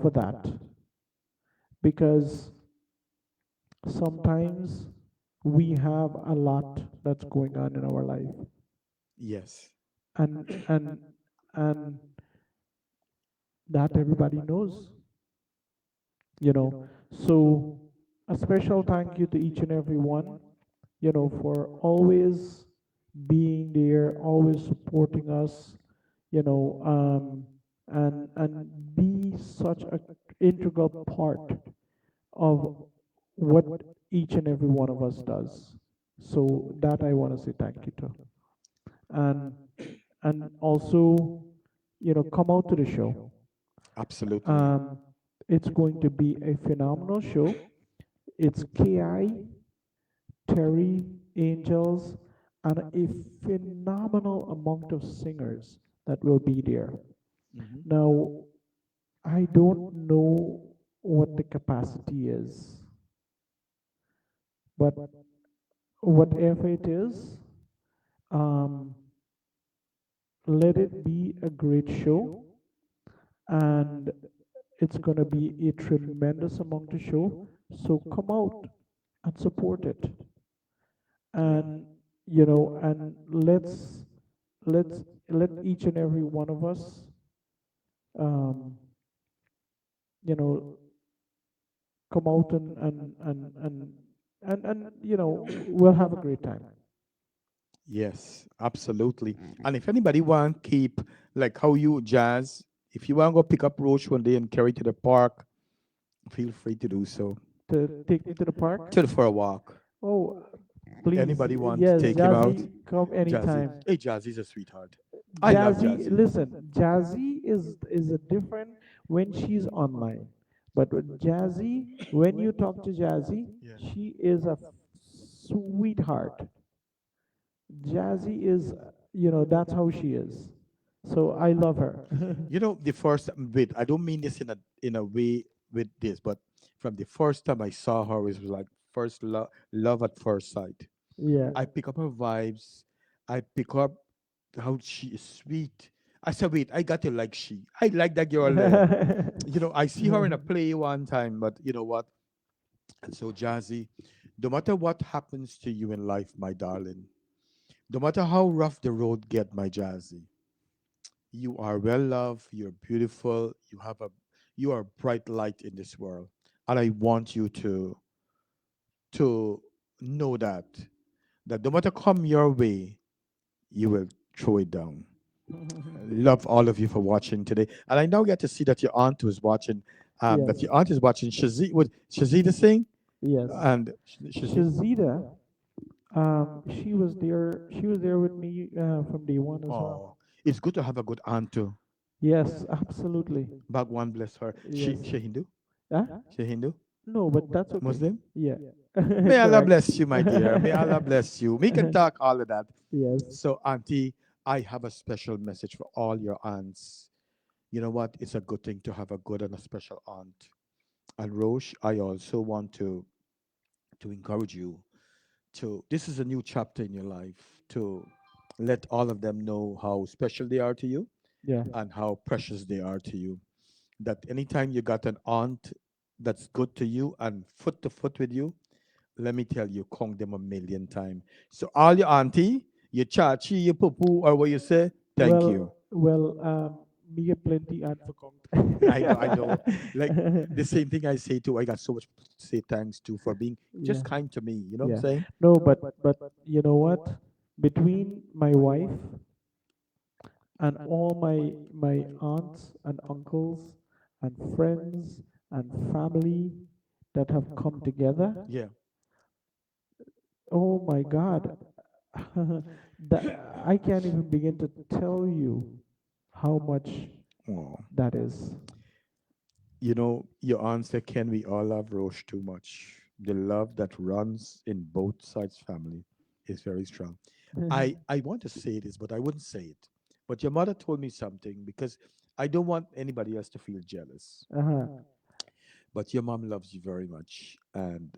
for that. Because sometimes we have a lot that's going on in our life. Yes. And that everybody knows, you know. So a special thank you to each and every one, for always being there, always supporting us, you know, um, and be such a integral part of what each and every one of us does. So that I want to say thank you to, and also, come out to the show. Absolutely. Um, it's going to be a phenomenal show. It's Ki, Terry, Angels, and a phenomenal amount of singers that will be there. Hmm. Now, I don't know what the capacity is, but whatever it is, um, let it be a great show, and it's going to be a tremendous amount of show. So come out and support it, and let's let each and every one of us, um, you know, come out and we'll have a great time. Yes, absolutely. And if anybody want keep like how you jazz, if you want to go pick up Roach one day and carry to the park, feel free to do so. To take me to the park. For a walk. Oh, please, Anybody want to yes, take him out? Jazzy, come Jazzy. anytime. Hey, Jazzy's a sweetheart. I love Jazzy, Jazzy. listen, Jazzy is a different when she's online, but with Jazzy, when you talk to Jazzy, Yeah. she is a sweetheart. Jazzy is, that's how she is. So I love her. You know, the first wait, I don't mean this in a way with this, but from the first time I saw her, it was like first love at first sight. Yeah. I pick up her vibes. I pick up how she is sweet. I said, wait, I got to like she. I like that girl there. You know, I see her in a play one time, but you know what? And so, Jazzy, no matter what happens to you in life, my darling, no matter how rough the road get, my Jazzy, you are well loved, you're beautiful, you are a bright light in this world. And I want you to know that no matter come your way, you will throw it down. Love all of you for watching today. And I now get to see that your aunt was watching, that Yes. your aunt is watching Shazid. Would Shazida sing? Yes. And Shazid? Shazida, she was there with me from day one as well. Oh, it's good to have a good aunt too. Yes, absolutely. Bhagwan bless her. Yes. She Hindu? Huh? She Hindu? No, but that's okay. Muslim? Yeah. May Allah Correct. bless you, my dear. May Allah bless you. We can talk all of that. Yes. So, Auntie, I have a special message for all your aunts. You know what? It's a good thing to have a good and a special aunt. And Roche, I also want to encourage you to. This is a new chapter in your life. To let all of them know how special they are to you Yeah. and how precious they are to you. That anytime you got an aunt that's good to you and foot to foot with you, let me tell you, count them a million times. So all your auntie, your chachi, your pupu, or what you say, thank you. Me get plenty ad for I know, I know. Like count. the same thing I say too. I got so much to say thanks to for being Yeah. just kind to me. You know what I'm Yeah. saying? No, but you know what? Between my wife and all my aunts and uncles and friends and family, that have come together. Yeah. Oh my God. That I can't even begin to tell you how much Oh. that is. You know, your answer, can we all love Roche too much? The love that runs in both sides family is very strong. I want to say this, but I wouldn't say it. But your mother told me something because I don't want anybody else to feel jealous. Uh-huh. But your mom loves you very much, and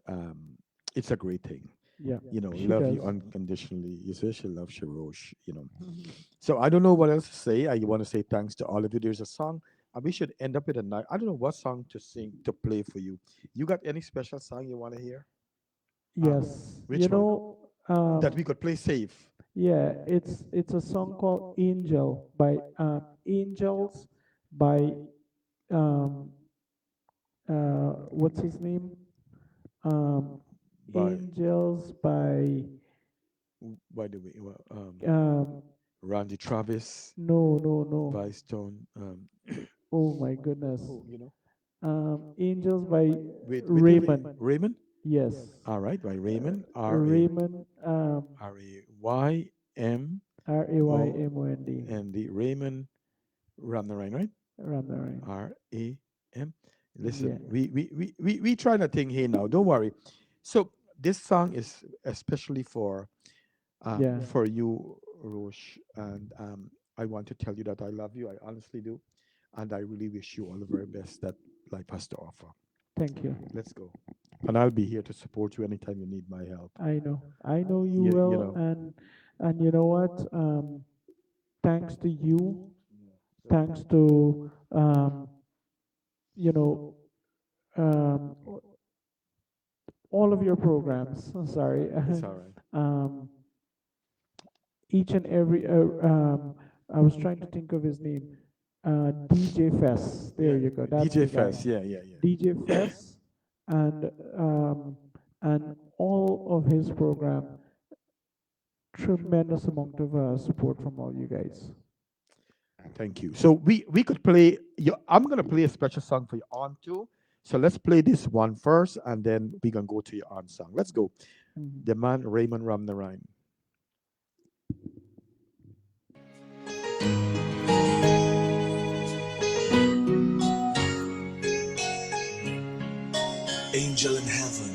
it's a great thing. Yeah, You know, she love you does. unconditionally. You say she loves Sharosh, you know. So I don't know what else to say. I want to say thanks to all of you. There's a song. We should end up with a night. I don't know what song to sing to play for you. You got any special song you want to hear? Yes. Which one? That Um, we could play safe. yeah, it's a song called Angel by Angels by um what's his name? Um By Angels by by the way, um Randy Travis, no. by Stone. Oh my goodness. Oh, you know, Angels by with Raymond. Raymond. Yes. All right, by Raymond. Raymond Raymond. Oh, Raymond and the Raymond Ramnarain, right? Ramnaran. RAM. Yeah. Listen, we trying a thing here now. Don't worry. So this song is especially Yeah. for you, Roche, and I want to tell you that I love you. I honestly do, and I really wish you all the very best that life has to offer. Thank you. Let's go, and I'll be here to support you anytime you need my help. I know. I know you You will, know. and you know what? Thanks to you, thanks to you know um, all of your programs. Sorry, It's all right. um, each and every. I was trying to think of his name. DJ Fest. There Yeah, you go. That's DJ the guy. Fest. Yeah, yeah, yeah. DJ Fest, and all of his program. Tremendous amount of support from all you guys. Thank you. So we could play. I'm gonna play a special song for your aunt too. So let's play this one first, and then we can go to your aunt song. Let's go. Mhm. The man Raymond Ramnarain. Angel in heaven,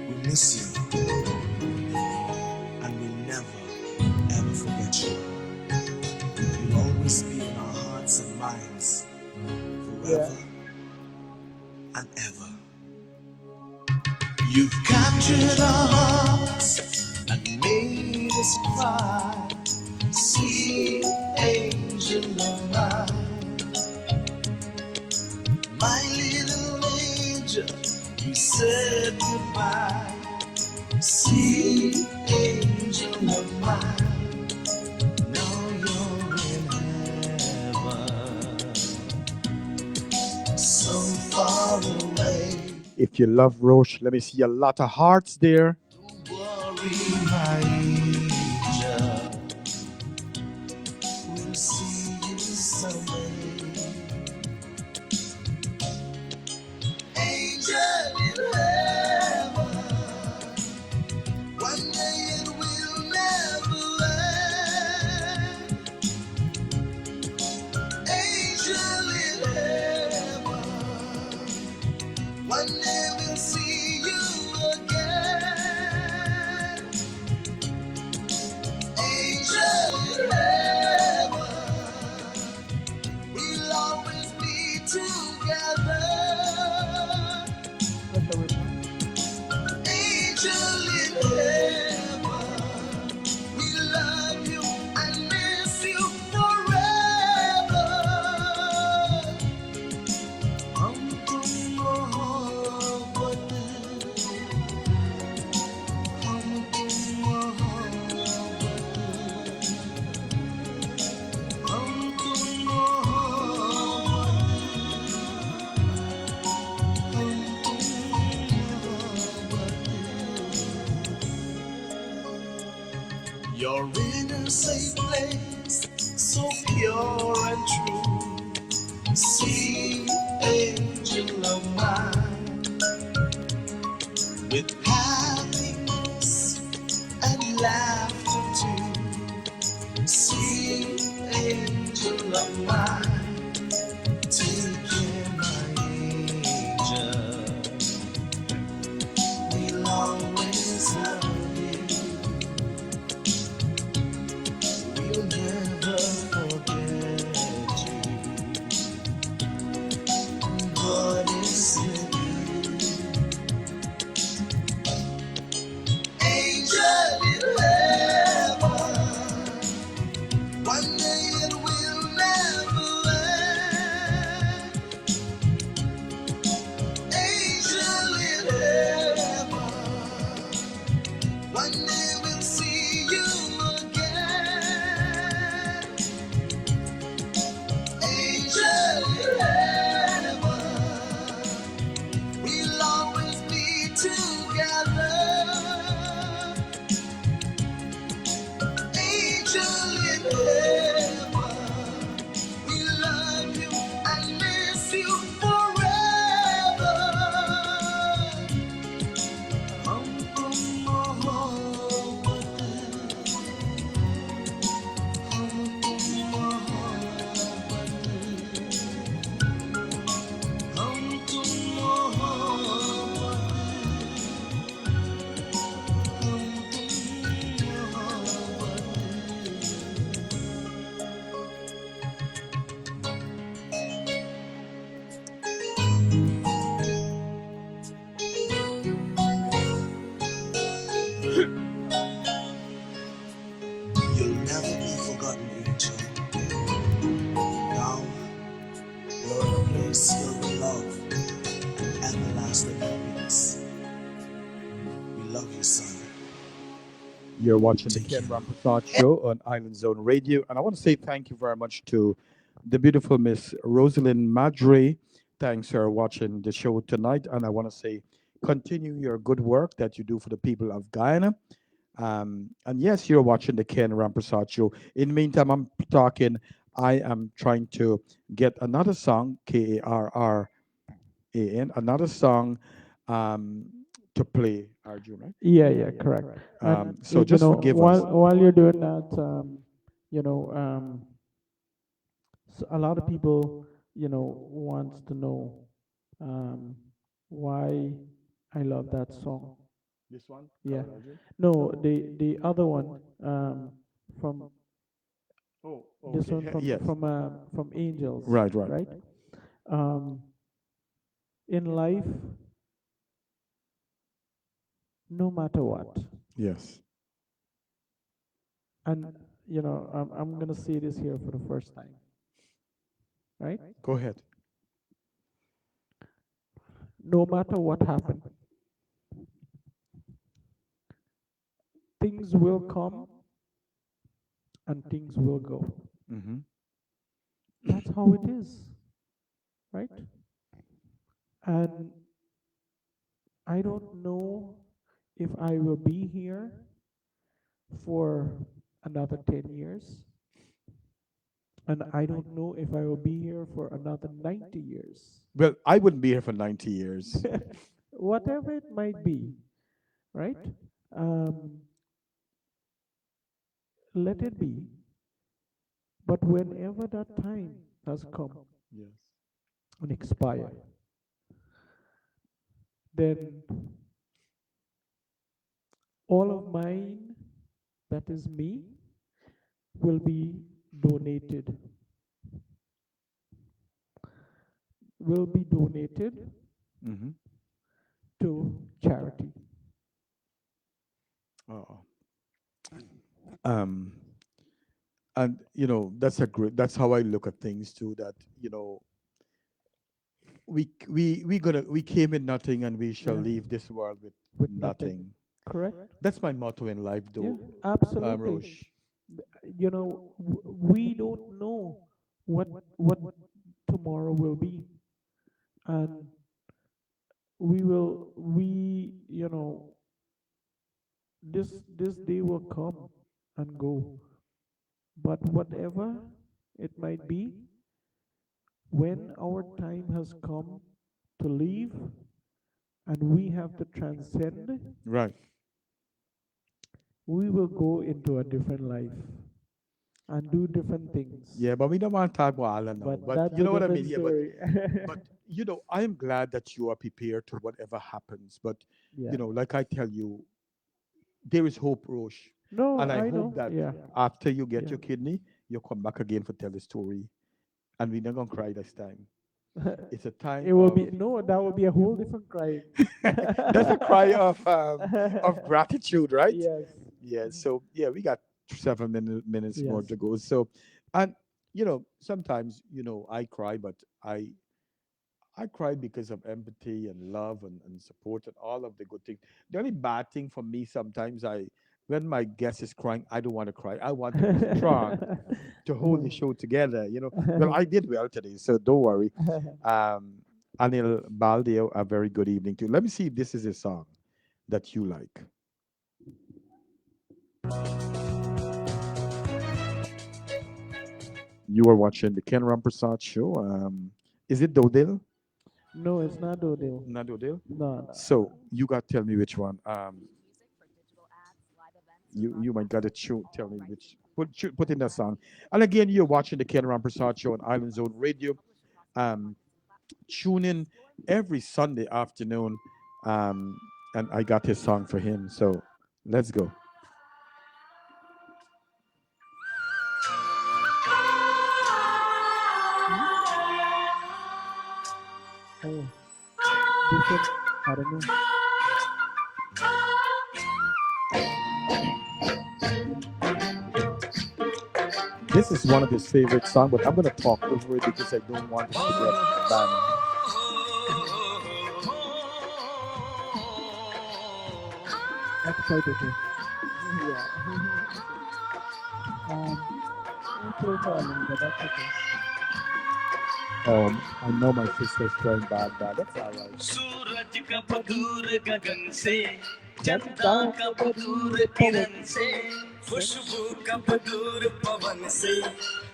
we miss you and we'll never ever forget you. You'll always be in our hearts and minds Yeah. forever and ever. You've captured our hearts and made us cry. Sweet angel of mine, my little angel, you said goodbye. Sweet angel of mine, now you're in heaven, so far away. If you love Roche, let me see a lot of hearts there. Don't worry, my angel, we'll see you someday. Angel in heaven, one day it will never end. Angel in heaven, one day we'll see you again. Angel in heaven, we'll always be together. Angel in heaven, we love you and miss you forever. हमको मोहब्बत, हमको मोहब्बत, हमको मोहब्बत. You're in a safe place, so pure and true. Sweet angel of mine, with happiness and laughter too. Sweet angel of mine, take care, my angel. We'll always love you. We'll never forget you. God is with you. Angel in heaven. One day it will never end. Angel in heaven. One day we'll see you again. Angel in heaven. We'll always be together. Angel in heaven. We love you and miss you forever. हमको मोहब्बत हमको मोहब्बत हमको You'll never be forgotten, angel. Now you're in a place filled with love and everlasting happiness. We love you, son. You're watching the Take Ken care. Rampersaud Show on Island Zone Radio. And I want to say thank you very much to the beautiful Miss Rosalind Madre. Thanks for watching the show tonight. And I want to say continue your good work that you do for the people of Guyana. And yes, you're watching the Ken Rampersad Show. In the meantime, I'm talking. I am trying to get another song, Karran, another song um, to play, Arjun, right? Yeah, yeah, correct. And So just forgive us. while you're doing that, you know, a lot of people, wants to know um, why I love that song. This one, Yeah. Color Arjun? No, the other one, from Oh, this okay. one Yes. from Angels, Right, right. right? Um, in life, no matter what, Yes. and I'm gonna say this here for the first time, right? Go ahead. No matter what happened, things will come and things will go. Mm-hmm. That's how it is, right? And I don't know if I will be here for another 10 years, and I don't know if I will be here for another 90 years. Well, I wouldn't be here for 90 years. Whatever it might be, right? Um, Let it be. But whenever that time has come Yes. and expire, then all of mine, that is me, will be donated, will be donated Mm-hmm. to charity. Oh. Um, and that's a great. That's how I look at things too. That we came in nothing, and we shall Yeah, leave this world with with nothing. nothing. Correct? That's my motto in life, Yeah, though, absolutely. Roche. We don't know what what tomorrow will be, and this day will come and go. But whatever it might be, when our time has come to leave and we have to transcend, Right. we will go into a different life and do different things. Yeah, but we don't want to talk about Allah now. But But that's you a know what I different mean? Yeah, but story. but I am glad that you are prepared to whatever happens. But Yeah. like I tell you, there is hope, Roche. No, And I I hope know. that Yeah. after you get Yeah. your kidney, you come back again for tell the story. And we're not gonna cry this time. It's a time It will of be no, that will be a whole different crying. that's a cry of gratitude, right? Yes. Yeah. So yeah, we got 7 minutes more Yes. to go. So and sometimes I cry, but I cry because of empathy and love and support and all of the good things. The only bad thing for me sometimes when my guest is crying, I don't want to cry. I want to be strong to hold the show together. Well, I did well today, so don't worry. Um, Anil Baldeo, a very good evening to you. Let me see if this is a song that you like. You are watching the Ken Rampersaud Show. Is it Dodil? No, it's not Odil. Not Dodil. No, no. So you got to tell me which one. You might got to tell me which. Put in that song. And again, you're watching the Ken Rampersaud Show on Island Zone Radio. Um, Tune in every Sunday afternoon. Um, and I got his song for him. So let's go. Hmm? Oh, different. I don't know. This is one of his favorite songs, but I'm gonna talk over it because I don't want it to get banned. That's quite okay. Yeah. It's slow for a little, but that's okay. I know my sister's crying bad, bad. That's all right. सूरज कब दूर गगन से चंदा चंदा कब कब दूर दूर किरण पवन से से खुशबू कब दूर पवन से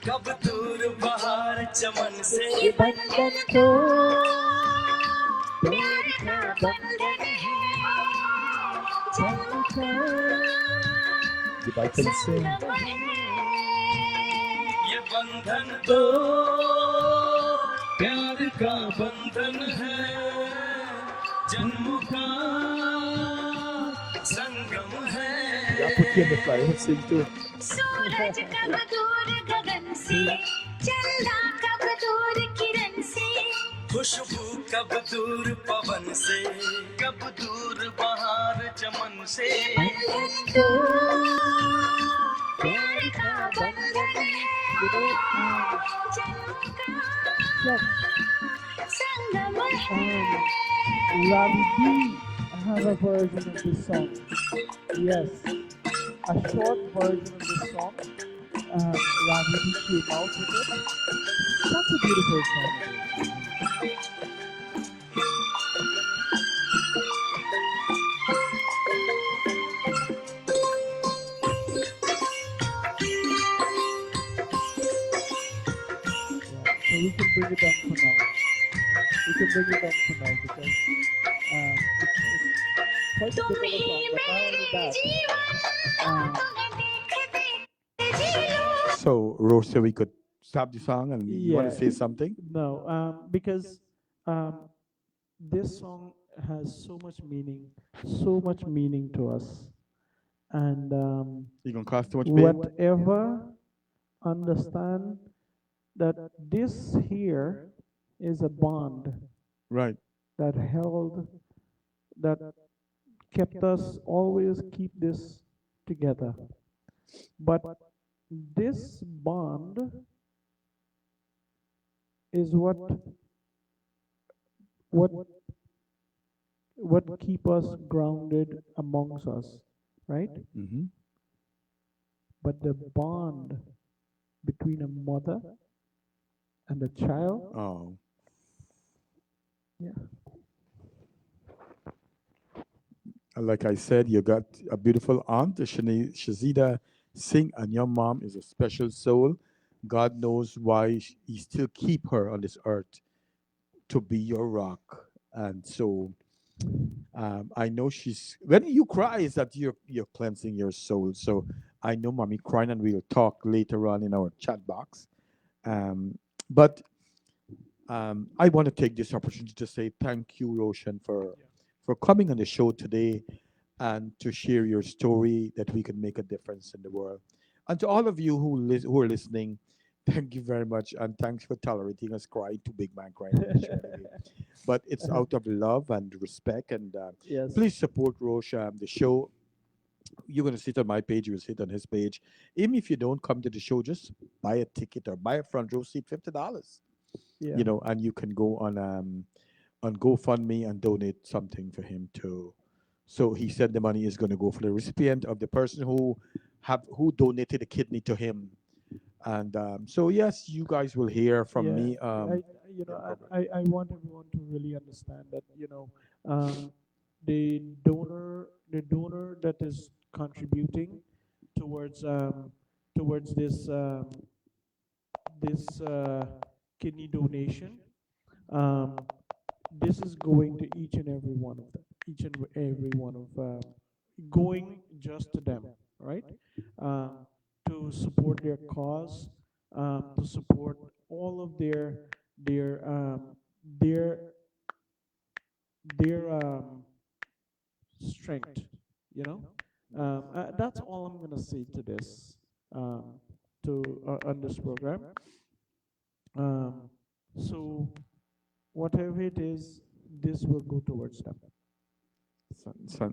कब दूर बहार चमन से ये ये बंधन बंधन तो तो प्यार प्यार का का बंधन बंधन है चलता If I can sing. संगम है ये बंधन तो तो प्यार का बंधन है जन्मों का संगम Yeah, put you in the है fly. Let's sing too. सूरज कब दूर गगन से चंदा कब दूर किरण से खुशबू कब दूर पवन से कब दूर बहार चमन से बंधन तो प्यार प्यार का का बंधन बंधन है जन्मों Yes. का संगम है Ravi B have a version of this song. Yes, a short version of this song. Ravi B came out with it. Such a beautiful song it is. Yeah, so we can bring it down for now. We can bring it down for now because it's quite a तुम bit of a he song. But not only मेरे that, जीवन um, तुम्हें देखते जी लूं So, Rose, so we could stop the song and you want to yeah, say something? no, because um, this song has so much meaning to us, and You gonna cost too much pain? whatever understand that this here is a bond Right. that held that kept us always keep this together, but this bond is what what keep us grounded amongst us, right? Mm-hmm. But the bond between a mother and a child, Oh, yeah, like I said, you got a beautiful aunt, Shazida Singh, and your mom is a special soul. God knows why He still keep her on this earth to be your rock. And so I know she's when you cry is that you're cleansing your soul. So I know mommy crying, and we'll talk later on in our chat box. Um, but I want to take this opportunity to say thank you, Roshan, for coming on the show today and to share your story that we can make a difference in the world. And to all of you who are listening, thank you very much, and thanks for tolerating us crying, two big man crying on the show today. But it's out of love and respect, and please Yes. support Roshan, the show. You're going to sit on my page, you will sit on his page. Even if you don't come to the show, just buy a ticket or buy a front row seat, $50, Yeah. and you can go on GoFundMe and donate something for him to. So he said the money is going to go for the recipient of the person who donated a kidney to him. And so yes, you guys will hear from Yeah. me. I you Yeah, know go ahead. I want everyone to really understand that um, the donor that is contributing towards towards this kidney donation, um, this is going to each and every one of them, each and every one of going just to them, right? Um, to support their cause, to support all of their their their strength. You know, that's all I'm gonna say to this, um, to on this program. Um, so whatever it is, this will go towards them.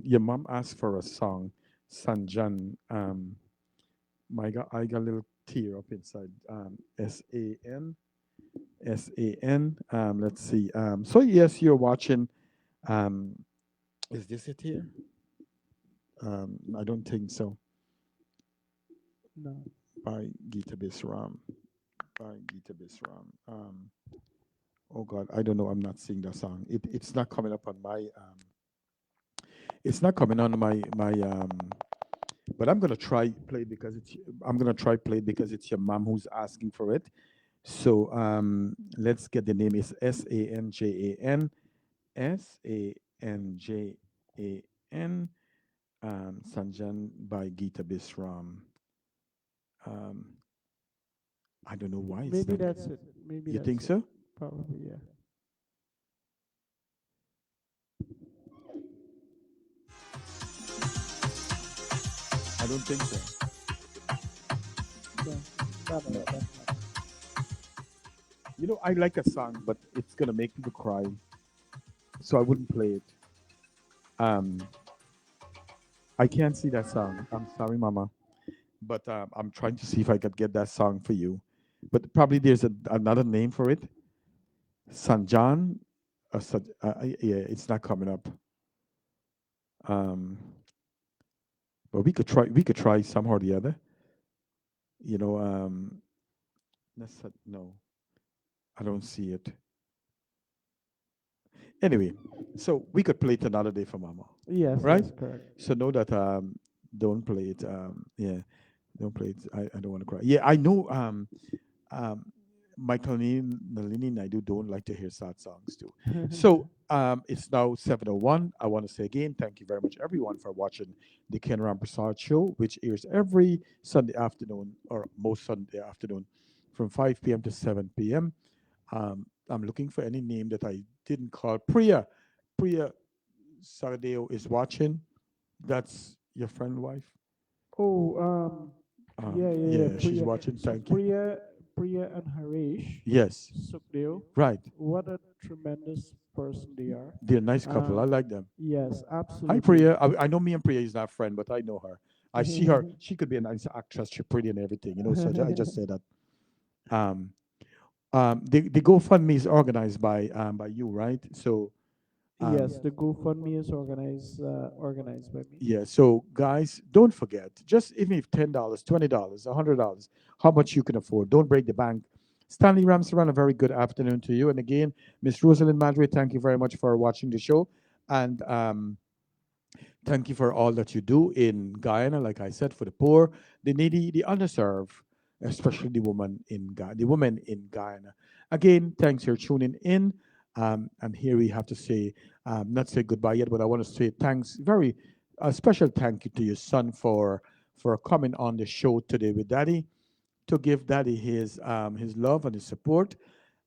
Your mom asked for a song, Sanjan. I got a little tear up inside. SAN. Let's see. So yes, you're watching. Um, is this it here? I don't think so. No. By Gita Bisram. By Gita Bisram. Oh God, I don't know. I'm not seeing that song. It's not coming up on my. It's not coming on my. But I'm gonna try play because it's. I'm gonna try play because it's your mom who's asking for it. So let's get the name. Is Sanjan. Sanjan by Gita Bisram. Um, I don't know why it's Maybe not. that's it. Maybe You think that's it. so? Probably, yeah. I don't think so. No, no, no, No. no, that's not. I like a song, but it's gonna make people cry, so I wouldn't play it. Um, I can't see that song. I'm sorry, Mama, but I'm trying to see if I could get that song for you. But probably there's another name for it. Sanjan. Yeah, it's not coming up. Um, but we could try. We could try somehow or the other. You know. No, I don't see it. Anyway, so we could play it another day for Mama, Yes, right? yes, correct. So know that don't play it. Yeah, don't play it. I don't want to cry. Yeah, I know. Um, Michael Nalini Naidu don't like to hear sad songs too. So it's now 7:01. I want to say again, thank you very much, everyone, for watching the Ken Rampersaud Show, which airs every Sunday afternoon or most Sunday afternoon from 5 p.m. to 7 p.m. I'm looking for any name that I didn't call. Priya Saradeo is watching. That's your friend wife. Oh, yeah, yeah, yeah. Yeah, she's Priya. watching. So Thank you. Priya and Harish Yes, Sukhdeo, right. what a tremendous person they are. They're a nice couple. I Um, like them. yes, Hi, absolutely. Priya. I know me and Priya is not friend, but I know her. I see her. She could be a nice actress. She's pretty and everything. So I just say that. Um, the GoFundMe is organized by you, right? So Yes, the GoFundMe is organized by me. yeah. So guys, don't forget. Just even if $10, $20, $100, how much you can afford. Don't break the bank. Stanley Ramsaran, a very good afternoon to you. And again, Miss Rosalind Madrid, thank you very much for watching the show. And thank you for all that you do in Guyana, like I said, for the poor, the needy, the underserved, especially the woman in Guyana. Again, thanks for tuning in. And here we have to say, not say goodbye yet, but I want to say thanks, very a special thank you to your son for coming on the show today with Daddy, to give Daddy his love and his support,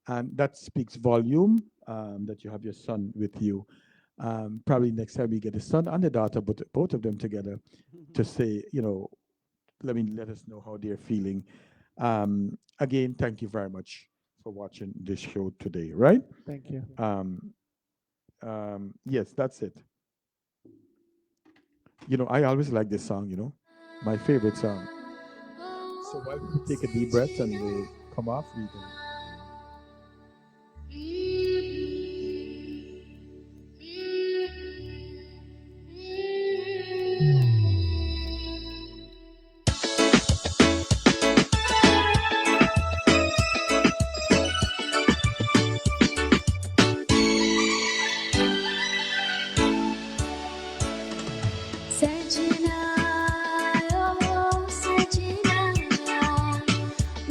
and that speaks volume, that you have your son with you. Probably next time we get the son and the daughter, but both of them together, to say, let us know how they're feeling. Again, thank you very much for watching this show today. Right? Thank you. Um, yes, that's it. I always like this song. My favorite song. So while we take a deep breath and we come off, we can. सजना ओ सजना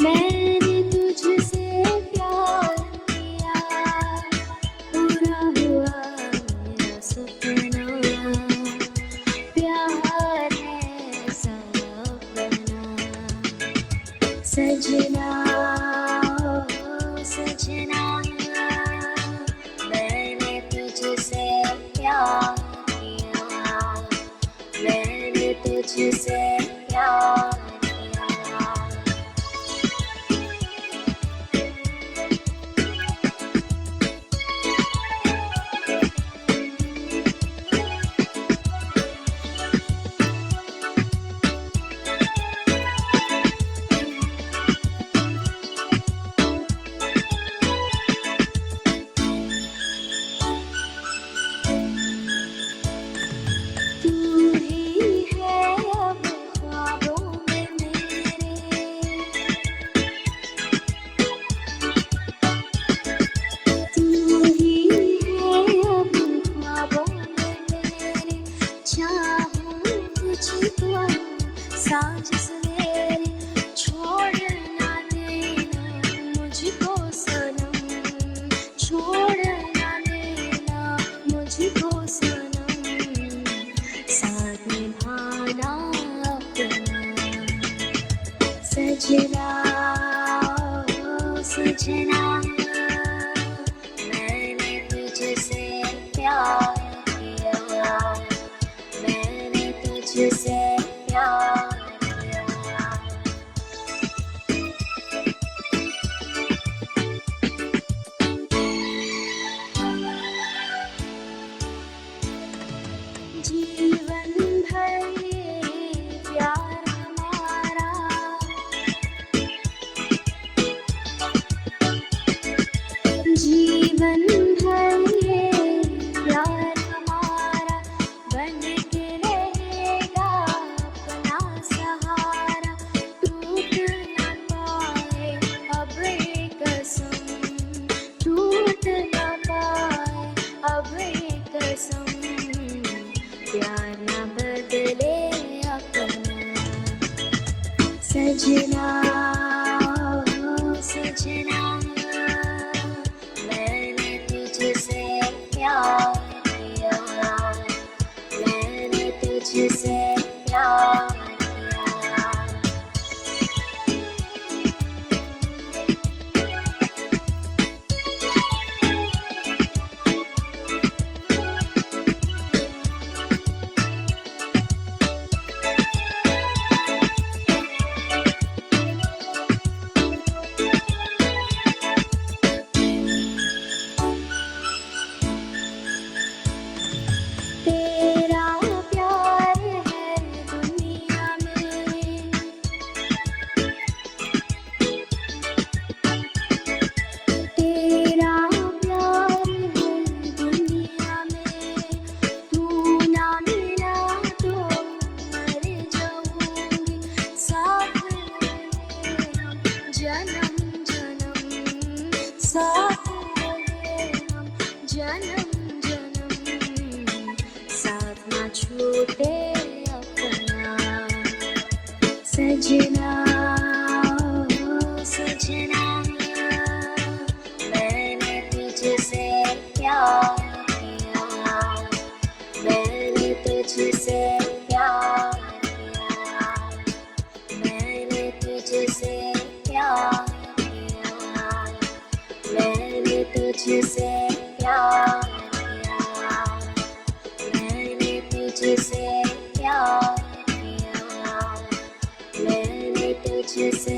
मैंने तुझसे प्यार किया पूरा हुआ मेरा सपना प्यार है सपना सजना ओ सजना मैंने तुझसे प्यार किया मैंने तुझसे प्यार किया तू ही है अब ख्वाबों में मेरे तू ही है अब ख्वाबों में मेरे चाहूं तुझको सांझ सवेरे छोड़ ना देना मुझको सनम छोड़ ना देना मुझको सनम साथ निभाना अपना सजना ओ सजना मैंने तुझसे प्यार किया मैंने तुझसे प्यार किया जीवन भर ये प्यार हमारा जीवन भर ये प्यार हमारा बन के रहेगा अपना सहारा टूट न पाए अब ये कसम टूट न पाए अब ये कसम प्यार न बदले अपना सजना ओ सजना मैंने तुझसे प्यार किया मैंने तुझसे प्यार किया तेरा प्यार है दुनिया में तेरा प्यार है दुनिया में तू ना मिला तो मर जाऊंगी साथ रहे हम जन्म जन्म साथ रहे हम जन्म जन्म साथ ना छूटे अपना सजना ओ सजना मैंने तुझसे तुझसे प्यार किया मैंने तुझसे प्यार किया मैंने तुझसे प्यार किया मैंने तुझसे प्यार किया मैंने तुझसे